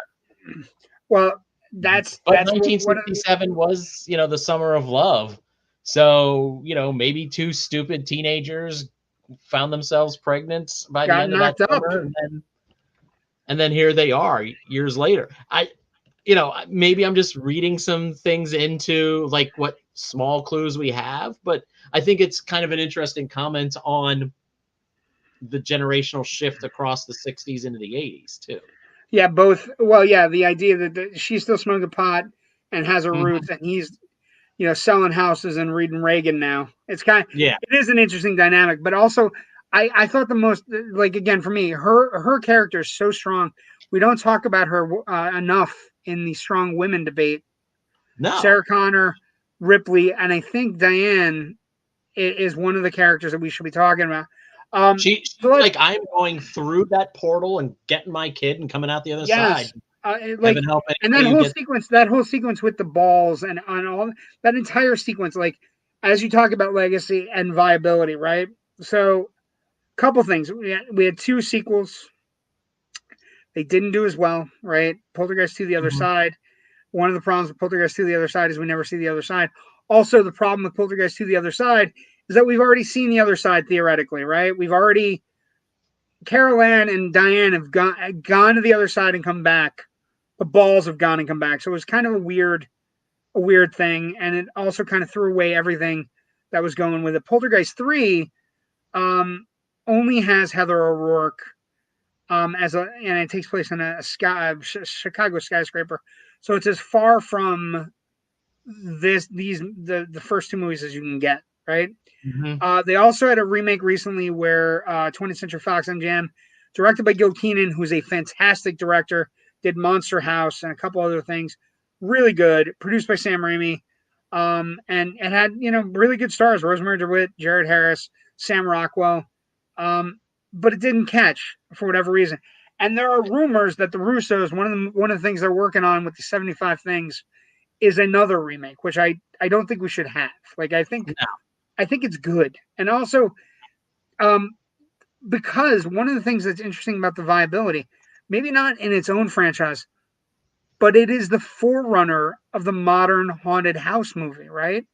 Well, that's 1967 was the summer of love. So, maybe two stupid teenagers found themselves pregnant by the Got end of that knocked up. summer, and then here they are years later. Maybe I'm just reading some things into like what small clues we have, but I think it's kind of an interesting comment on the generational shift across the 60s into the 80s too. Yeah, both. Well, yeah, the idea that she's still smoking pot and has her Mhm. roots, and he's selling houses and reading Reagan now. Yeah. It is an interesting dynamic, but also I thought the most, like, again, for me, her character is so strong. We don't talk about her enough in the strong women debate. No. Sarah Connor, Ripley, and I think Diane is one of the characters that we should be talking about. She's So like, I'm going through that portal and getting my kid and coming out the other side. yes, like, Heaven help and anybody who gets. that whole sequence with the balls and on all that entire sequence, like, as you talk about legacy and viability, right? So, couple things. We had two sequels. They didn't do as well, right? Poltergeist 2, The Other Mhm. Side. One of the problems with Poltergeist 2, The Other Side is we never see the other side. Also, the problem with Poltergeist 2, The Other Side is that we've already seen the other side theoretically, right? We've already, Carol Ann and Diane have gone to the other side and come back. The balls have gone and come back. So it was kind of a weird thing, and it also kind of threw away everything that was going with it. Poltergeist 3 only has Heather O'Rourke and it takes place in a Chicago skyscraper. So it's as far from the first two movies as you can get, right? Mhm. They also had a remake recently where 20th Century Fox MGM, directed by Gil Keenan, who's a fantastic director, did Monster House and a couple other things. Really good. Produced by Sam Raimi. And it had, really good stars: Rosemary DeWitt, Jared Harris, Sam Rockwell. But it didn't catch for whatever reason. And there are rumors that the Russos, one of the things they're working on with the 75 things, is another remake, which I don't think we should have. Like, I think it's good. And also, um, because one of the things that's interesting about the viability, maybe not in its own franchise, but it is the forerunner of the modern haunted house movie, right?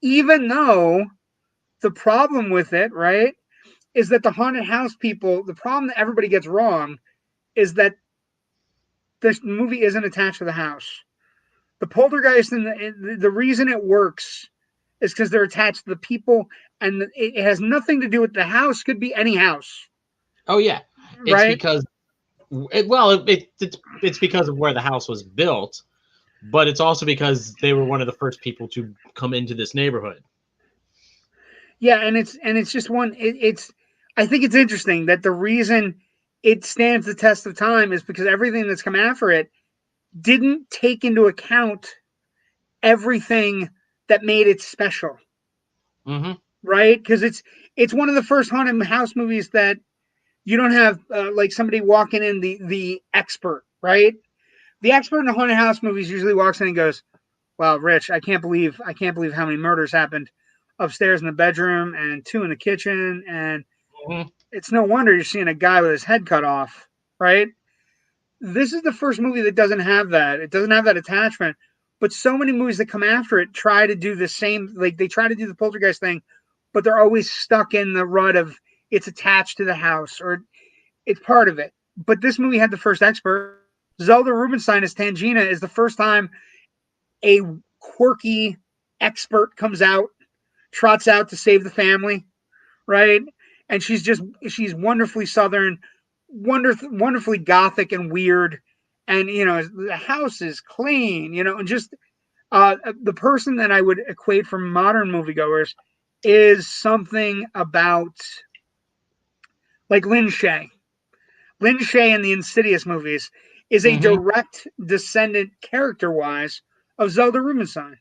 Even though the problem with it, right, is that the haunted house people, the problem that everybody gets wrong is that this movie isn't attached to the house. The poltergeist and the reason it works is because they're attached to the people, and it has nothing to do with the house. Could be any house, Oh yeah, it's right? because it's because of where the house was built, but it's also because they were one of the first people to come into this neighborhood. Yeah, and it's just one. It's I think it's interesting that the reason it stands the test of time is because everything that's come after it didn't take into account everything that made it special, Mm-hmm. right? Because it's one of the first haunted house movies that you don't have like somebody walking in, the expert, right? The expert in the haunted house movies usually walks in and goes, "Wow, Rich, I can't believe how many murders happened upstairs in the bedroom and two in the kitchen, and Mm-hmm. it's no wonder you're seeing a guy with his head cut off," right? This is the first movie that doesn't have that. It doesn't have that attachment. But so many movies that come after it try to do the same, like they try to do the poltergeist thing, but they're always stuck in the rut of it's attached to the house or it's part of it. But this movie had the first expert. Zelda Rubinstein as Tangina is the first time a quirky expert comes out, trots out to save the family, right? And she's wonderfully southern, wonderfully gothic and weird, and the house is clean, and just the person that I would equate for modern moviegoers is something about like Lin Shay. Lin Shay in the Insidious movies is a Mm-hmm. direct descendant character wise of Zelda Rubinstein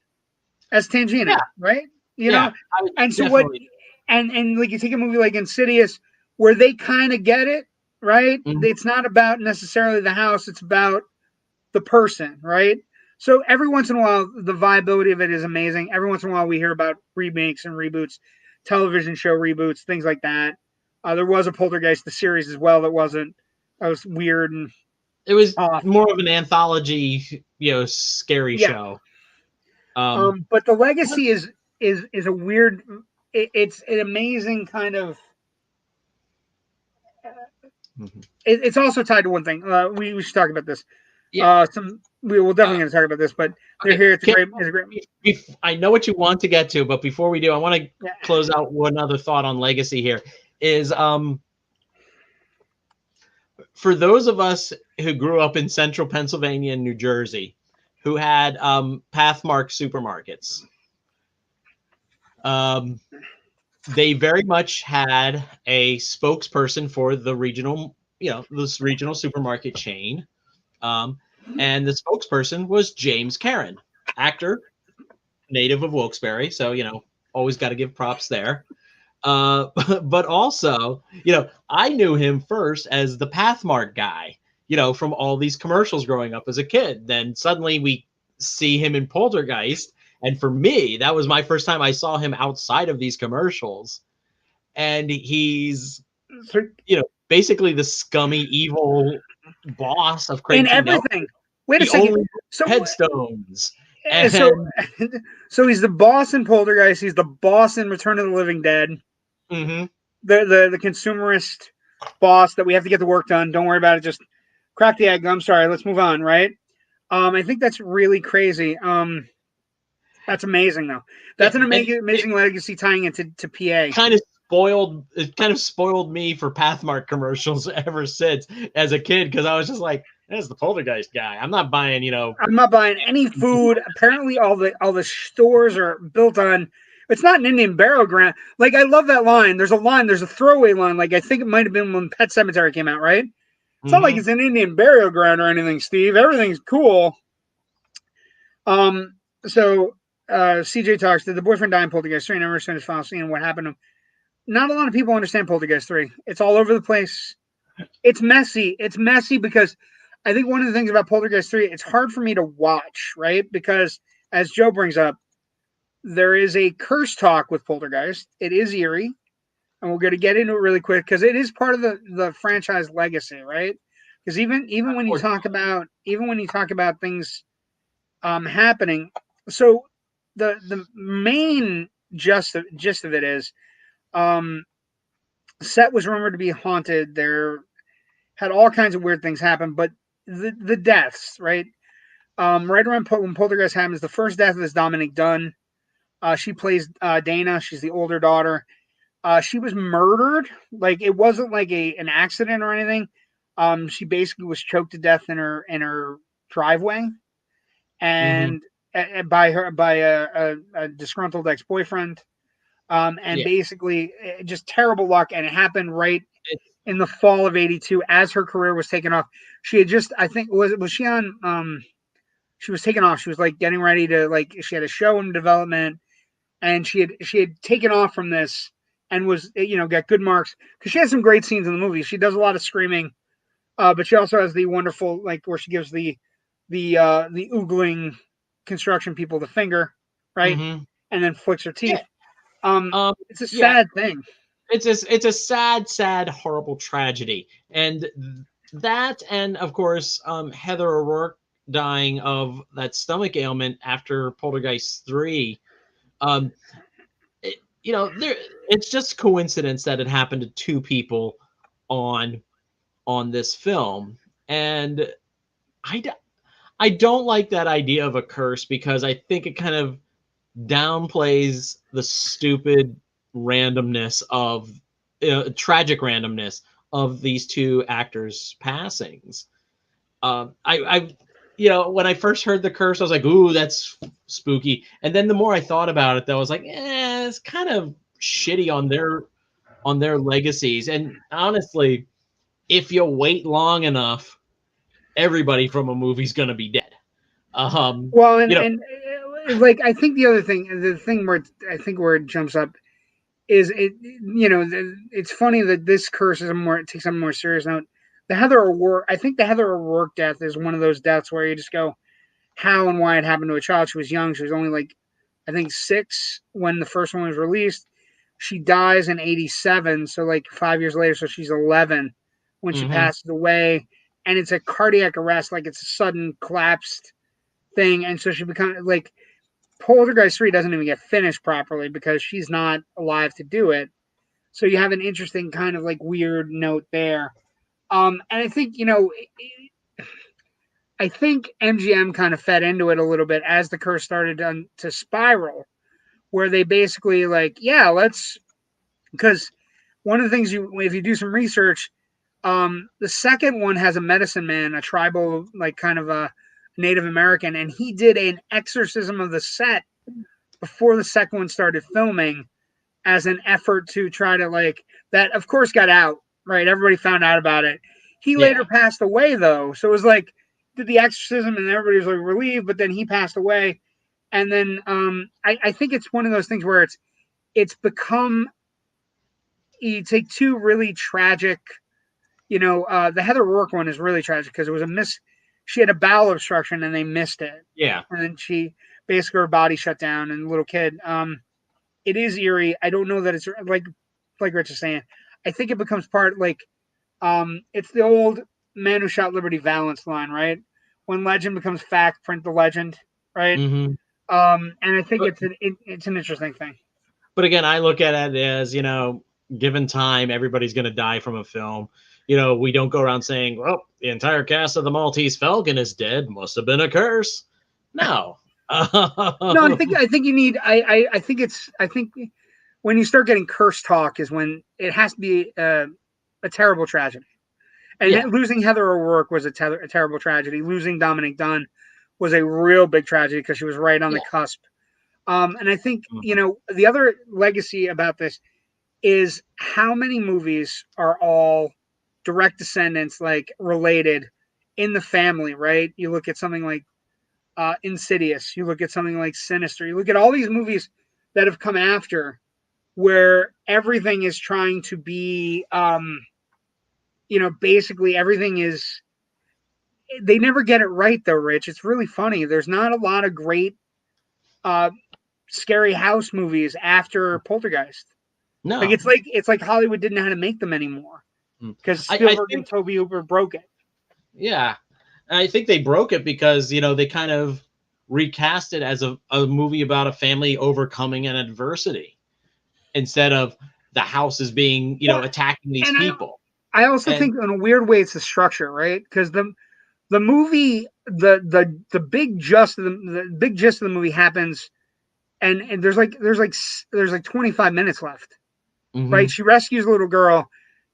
as Yeah, Tangina, right? yeah, I would And so what? definitely. And like you take a movie like Insidious, where they kind of get it, right? Mhm. It's not about necessarily the house; it's about the person, right? So every once in a while, the viability of it is amazing. Every once in a while, we hear about remakes and reboots, television show reboots, things like that. There was a Poltergeist the series as well that was weird and It was off. more of an anthology, scary Yeah. show. Um, But the legacy is is a weird. It's an amazing kind of. Mhm. It's also tied to one thing. We should talk about this. Yeah. We will definitely Uh, going to talk about this, but they're okay. here. It's a great. It's a great. I know what you want to get to, but before we do, I want to Yeah. close out one other thought on legacy here. Is for those of us who grew up in central Pennsylvania and New Jersey, who had Pathmark supermarkets, they very much had a spokesperson for the regional, this regional supermarket chain. And the spokesperson was James Karen, actor, native of Wilkes-Barre. So, always got to give props there. But also, I knew him first as the Pathmark guy, from all these commercials growing up as a kid. Then suddenly we see him in Poltergeist. And for me, that was my first time I saw him outside of these commercials. And he's, basically the scummy, evil boss of In Craig T. Nelson. everything. Wait a He second. only So headstones. So he's the boss in Poltergeist. He's the boss in Return of the Living Dead. Mm-hmm. The consumerist boss that we have to get the work done. Don't worry about it. Just crack the egg. I'm sorry. Let's move on. Right. I think that's really crazy. That's amazing though. That's an amazing legacy tying into PA. It kind of spoiled me for Pathmark commercials ever since as a kid, because I was just like, that's the Poltergeist guy. I'm not buying, I'm not buying any food. Apparently all the stores are built on, it's not an Indian burial ground. Like, I love that line. There's a throwaway line. Like, I think it might have been when Pet Sematary came out, right? It's not like it's an Indian burial ground or anything, Steve. Everything's cool. So CJ talks, did the boyfriend die in Poltergeist 3? I never understand his final scene and what happened to him. Not a lot of people understand Poltergeist 3. It's all over the place. It's messy. It's messy because I think one of the things about Poltergeist 3, it's hard for me to watch, right? Because as Joe brings up, there is a curse talk with Poltergeist. It is eerie. And we're going to get into it really quick because it is part of the franchise legacy, right? Because even when you talk about things happening, so the main gist of it is set was rumored to be haunted. There had all kinds of weird things happen, but the deaths, right? Right around when Poltergeist happens, the first death is Dominique Dunn. She plays Dana. She's the older daughter. She was murdered. Like, it wasn't like an accident or anything. She basically was choked to death in her driveway, and by a disgruntled ex-boyfriend. Basically, just terrible luck. And it happened right in the fall of '82 as her career was taking off. She had just, I think, was she on? She was taking off. She was like getting ready to she had a show in development, and she had taken off from this and was got good marks because she has some great scenes in the movie. She does a lot of screaming, but she also has the wonderful where she gives the oogling construction people the finger, right, and then flicks her teeth. It's a sad thing. It's a sad, horrible tragedy, and that, and of course, Heather O'Rourke dying of that stomach ailment after Poltergeist 3. It's just coincidence that it happened to two people on this film, and I don't like that idea of a curse because I think it kind of downplays the stupid randomness of tragic randomness of these two actors' passings. I when I first heard the curse, I was like, "Ooh, that's spooky." And then the more I thought about it, though, I was like, it's kind of shitty on their legacies. And honestly, if you wait long enough, everybody from a movie's gonna be dead. Well, and I think the thing where it jumps up is it's funny that this curse takes on a more serious note. The Heather O'Rourke, I think the Heather O'Rourke death is one of those deaths where you just go, how and why it happened to a child. She was young. She was only I think 6 when the first one was released. She dies in '87, so 5 years later, so she's 11 when she passes away, and it's a cardiac arrest, it's a sudden collapsed thing, and so she becomes Poltergeist 3 doesn't even get finished properly because she's not alive to do it. So you have an interesting kind of like weird note there. And I think, I think MGM kind of fed into it a little bit as the curse started to spiral, where they basically like, yeah, let's, because one of the things if you do some research, the second one has a medicine man, a tribal, like kind of a Native American, and he did an exorcism of the set before the second one started filming as an effort to try to like, that of course got out, right? Everybody found out about it. He later passed away though. So it was like, did the exorcism and everybody was like relieved, but then he passed away. And then I think it's one of those things where it's become, you take two really tragic, the Heather Rourke one is really tragic because it was she had a bowel obstruction and they missed it. Yeah. And then she basically, her body shut down and little kid. It is eerie. I don't know that it's like Rich is saying. I think it becomes part like, it's the old Man Who Shot Liberty Valance line, right? When legend becomes fact, print the legend, right? Mm-hmm. And I think it's an interesting thing. But again, I look at it as, given time, everybody's going to die from a film. We don't go around saying, well, the entire cast of the Maltese Falcon is dead. Must have been a curse. No. No, I think you need, I think when you start getting curse talk is when it has to be a terrible tragedy. And losing Heather O'Rourke was a terrible tragedy. Losing Dominic Dunn was a real big tragedy because she was right on the cusp. And I think, the other legacy about this is how many movies are all direct descendants, like related in the family, right? You look at something like Insidious, you look at something like Sinister, you look at all these movies that have come after where everything is trying to be, basically everything is, they never get it right though, Rich. It's really funny. There's not a lot of great scary house movies after Poltergeist. No. Like it's like Hollywood didn't know how to make them anymore because Spielberg and Tobe Hooper broke it. Yeah. I think they broke it because, they kind of recast it as a movie about a family overcoming an adversity instead of the house as being, attacking these people. I also think in a weird way it's the structure, right? Because the movie, the big gist of the movie happens, and there's like 25 minutes left, right? She rescues a little girl,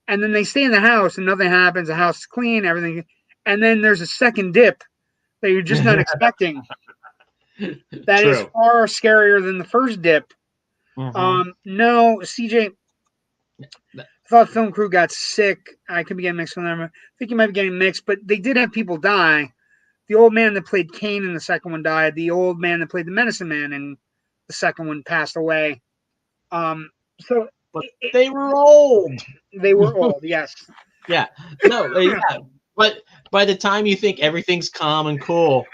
and then they stay in the house, and nothing happens. The house is clean, everything, and then there's a second dip that you're just not expecting. That is far scarier than the first dip. No, CJ. I thought film crew got sick. I could be getting mixed with them. I think you might be getting mixed, but they did have people die. The old man that played Kane in the second one died. The old man that played the medicine man in the second one passed away. So they were old. They were old, yes. Yeah. No, but by the time you think everything's calm and cool,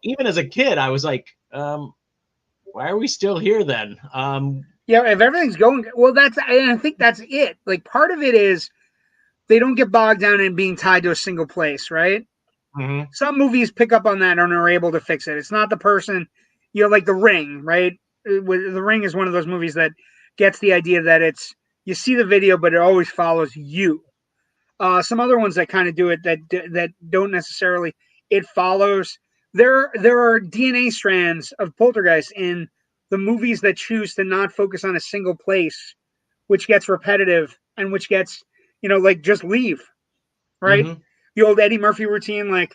even as a kid, I was like, why are we still here then? Yeah, if everything's going well, I think that's it. Like part of it is they don't get bogged down in being tied to a single place, right? Mm-hmm. Some movies pick up on that and are able to fix it. It's not the person, like The Ring, right? The Ring is one of those movies that gets the idea that you see the video, but it always follows you. Some other ones that kind of do it that don't necessarily. It follows. There are DNA strands of Poltergeist in the movies that choose to not focus on a single place, which gets repetitive and which gets, like just leave, right? Mm-hmm. The old Eddie Murphy routine, like,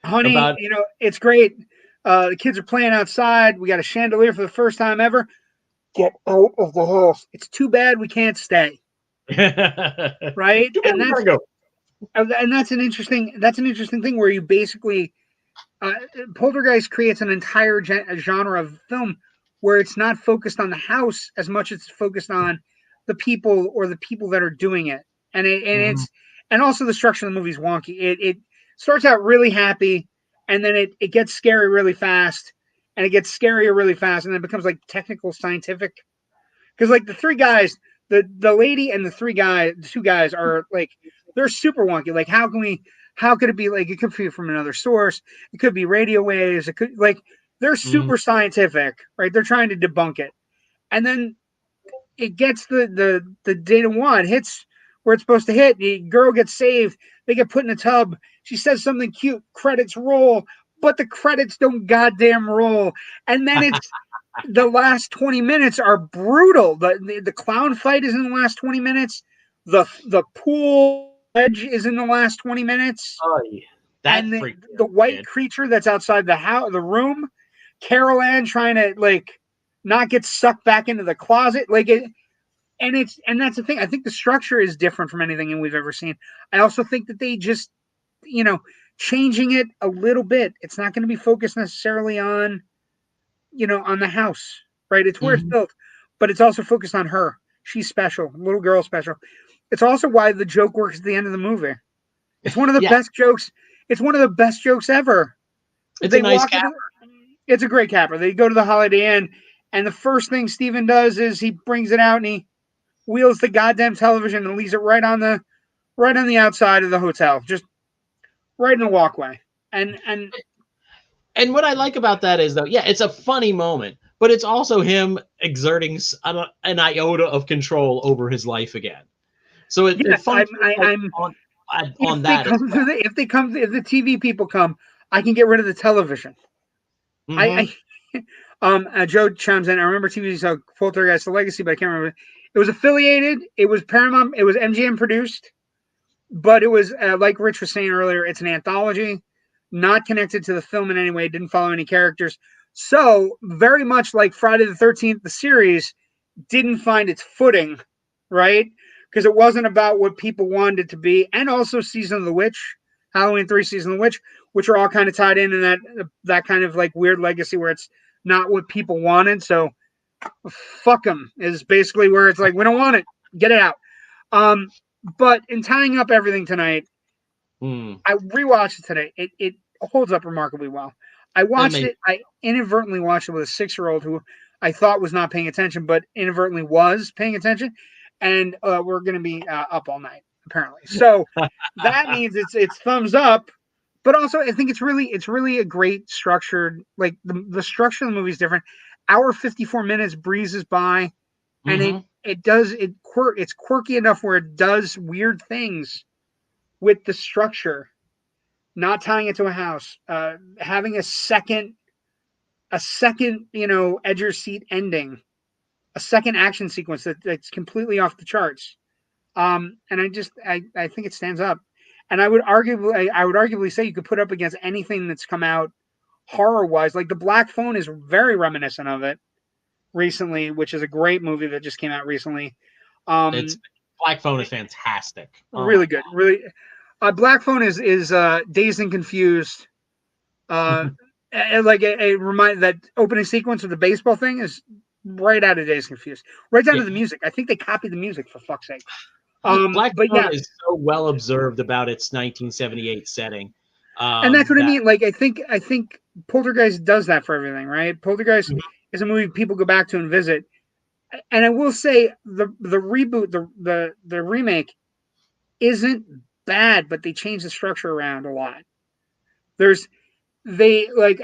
honey, it's great. The kids are playing outside. We got a chandelier for the first time ever. Get out of the house. It's too bad we can't stay. Right? And that's an interesting thing where you basically Poltergeist creates an entire genre of film where it's not focused on the house as much as it's focused on the people or the people that are doing it. And it's also the structure of the movie is wonky. It starts out really happy, and then it gets scary really fast, and it gets scarier really fast, and then it becomes like technical scientific. Because like the three guys, the lady and the two guys are like, they're super wonky. Like how could it be like, it could be from another source. It could be radio waves. It could, like, They're super scientific, right? They're trying to debunk it. And then it gets the data one, hits where it's supposed to hit. The girl gets saved. They get put in a tub. She says something cute. Credits roll, but the credits don't goddamn roll. And then it's the last 20 minutes are brutal. The clown fight is in the last 20 minutes. The pool edge is in the last 20 minutes. Oh, yeah. That and the white creature that's outside the room, Carol Ann trying to like not get sucked back into the closet, like it. And that's the thing. I think the structure is different from anything we've ever seen. I also think that they just, changing it a little bit. It's not going to be focused necessarily on, on the house, right? It's where it's built, but it's also focused on her. She's special, little girl special. It's also why the joke works at the end of the movie. It's one of the best jokes. It's one of the best jokes ever. It's a nice capper. It's a great capper. They go to the Holiday Inn, and the first thing Steven does is he brings it out and he wheels the goddamn television and leaves it right on the outside of the hotel, just right in the walkway. And what I like about that is, though, it's a funny moment, but it's also him exerting an iota of control over his life again. So it functions on that. If the TV people come, I can get rid of the television. Joe chimes in. I remember TV show Poltergeist: The Legacy, but I can't remember. It was affiliated. It was Paramount. It was MGM produced, but it was like Rich was saying earlier. It's an anthology, not connected to the film in any way. Didn't follow any characters. So very much like Friday the 13th, the series didn't find its footing, right? Because it wasn't about what people wanted it to be, and also Season of the Witch, Halloween 3, Season of the Witch, which are all kind of tied in that kind of like weird legacy where it's not what people wanted. So fuck them is basically where it's like, we don't want it, get it out. But in tying up everything tonight, I rewatched it today. It holds up remarkably well. I inadvertently watched it with a 6-year-old who I thought was not paying attention, but inadvertently was paying attention. And we're going to be up all night, apparently. So that means it's thumbs up. But also, I think it's really a great structured, like the structure of the movie is different. Hour 54 minutes breezes by, and it's quirky enough where it does weird things with the structure, not tying it to a house, having a second, edge your seat ending, a second action sequence that's completely off the charts. And I think it stands up. And I would arguably say you could put it up against anything that's come out horror-wise. Like The Black Phone is very reminiscent of it recently, which is a great movie that just came out recently. Black Phone is fantastic. Really good. Really, Black Phone is Dazed and Confused. Like that opening sequence with the baseball thing is right out of Dazed and Confused. Right down to the music. I think they copied the music, for fuck's sake. Black Phone is so well observed about its 1978 setting. And that's what I mean. Like, I think Poltergeist does that for everything, right? Poltergeist is a movie people go back to and visit. And I will say the reboot, the remake isn't bad, but they changed the structure around a lot. I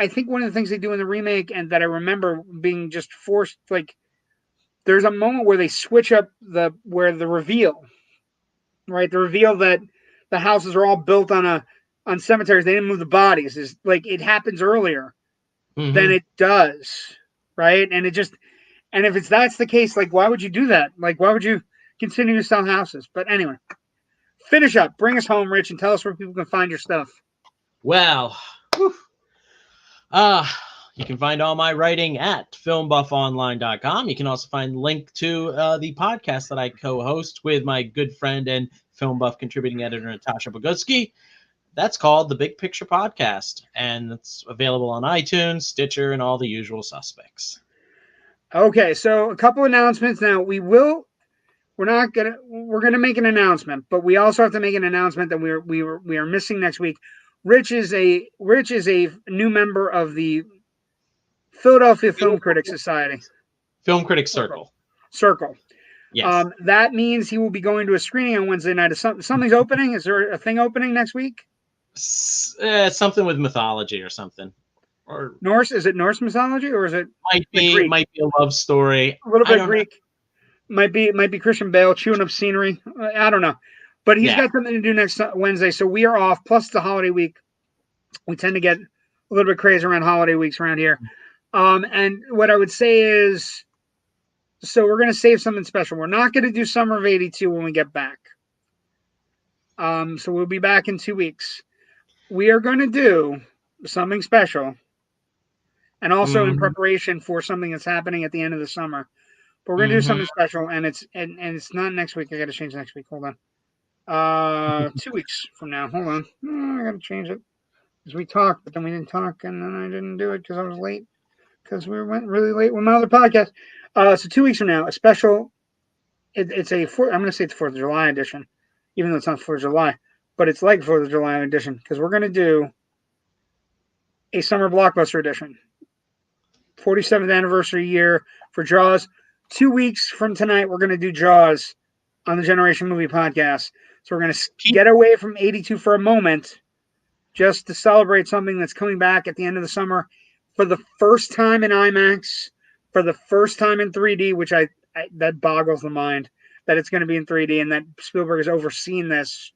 think one of the things they do in the remake, and that I remember being just forced, like, there's a moment where they switch up the reveal, right? The reveal that the houses are all built on cemeteries. They didn't move the bodies. Is like it happens earlier than it does, right? And if that's the case, like, why would you do that? Like, why would you continue to sell houses? But anyway, finish up, bring us home, Rich, and tell us where people can find your stuff. Well, you can find all my writing at FilmBuffOnline.com. You can also find a link to the podcast that I co-host with my good friend and Film Buff contributing editor Natasha Bogutsky. That's called The Big Picture Podcast, and it's available on iTunes, Stitcher, and all the usual suspects. Okay, so a couple announcements. Now we're gonna make an announcement, but we also have to make an announcement that we are missing next week. Rich is a new member of the Philadelphia Film Critics Society. Film Critics Circle. Yes. That means he will be going to a screening on Wednesday night. Something's opening? Is there a thing opening next week? Something with mythology or something. or Norse? Is it Norse mythology or is it Greek? might be a love story. A little I bit don't Greek. Might be Christian Bale chewing up scenery. I don't know, but he's got something to do next Wednesday, so we are off. Plus the holiday week, we tend to get a little bit crazy around holiday weeks around here. And what I would say is, so we're going to save something special. We're not going to do Summer of '82 when we get back. So we'll be back in 2 weeks. We are going to do something special, and also in preparation for something that's happening at the end of the summer. But we're gonna do something special, and it's not next week. I got to change next week. Hold on. 2 weeks from now. Hold on. I got to change it because we talked, but then we didn't talk, and then I didn't do it because I was late because we went really late with my other podcast. So 2 weeks from now, a special. It's a I'm gonna say it's 4th of July edition, even though it's not 4th of July, but it's like 4th of July edition because we're gonna do a summer blockbuster edition. 47th anniversary year for Jaws. 2 weeks from tonight, we're going to do Jaws on the Generation Movie Podcast. So we're going to get away from 82 for a moment just to celebrate something that's coming back at the end of the summer for the first time in IMAX, for the first time in 3D, which that boggles the mind that it's going to be in 3D and that Spielberg has overseen this.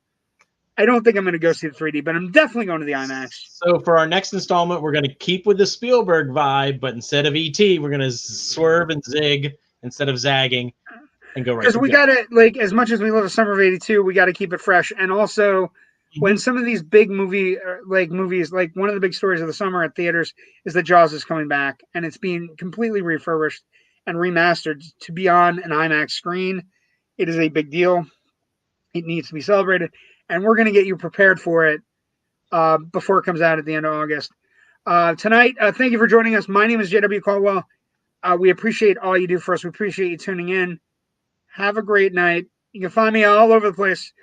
I don't think I'm going to go see the 3D, but I'm definitely going to the IMAX. So for our next installment, we're going to keep with the Spielberg vibe, but instead of ET, we're going to swerve and zig instead of zagging and go right. Because we got to, like, as much as we love the summer of '82, we got to keep it fresh. And also, when some of these big movies, like one of the big stories of the summer at theaters is that Jaws is coming back, and it's being completely refurbished and remastered to be on an IMAX screen. It is a big deal. It needs to be celebrated. And we're going to get you prepared for it before it comes out at the end of August. Tonight, thank you for joining us. My name is J.W. Colwell. We appreciate all you do for us. We appreciate you tuning in. Have a great night. You can find me all over the place.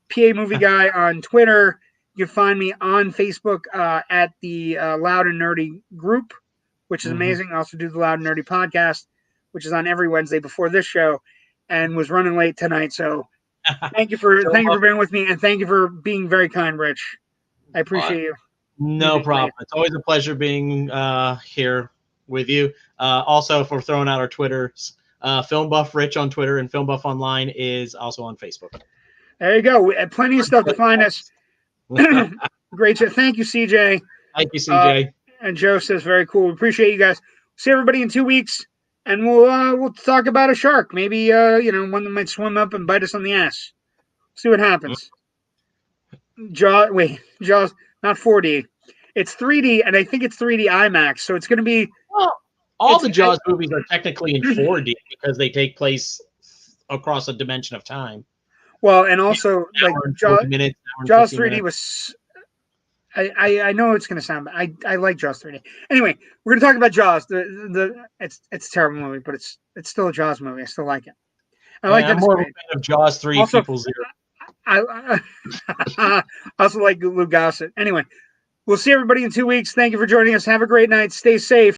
PA Movie Guy on Twitter. You can find me on Facebook at the Loud and Nerdy group, which is amazing. I also do the Loud and Nerdy podcast, which is on every Wednesday before this show, and was running late tonight. So thank you for being with me, and thank you for being very kind, Rich. I appreciate you. No problem. It's always a pleasure being here with you. Also, for throwing out our Twitters, FilmBuff Rich on Twitter and FilmBuff Online is also on Facebook. There you go. Plenty of stuff to find us. Great. Thank you, CJ. Thank you, CJ. And Joe says, very cool. We appreciate you guys. See everybody in 2 weeks, and we'll talk about a shark. Maybe one that might swim up and bite us on the ass. See what happens. Jaws, not 4D. It's 3D, and I think it's 3D IMAX. So it's going to be. Well, all the Jaws movies are technically in 4D because they take place across a dimension of time. Well, and also like Jaws 3D was. I know it's going to sound, but I like Jaws 3D. Anyway, we're going to talk about Jaws. It's a terrible movie, but it's still a Jaws movie. I still like it. I'm more of a fan of Jaws 3. Also, People Zero. I also like Lou Gossett. Anyway, we'll see everybody in 2 weeks. Thank you for joining us. Have a great night. Stay safe.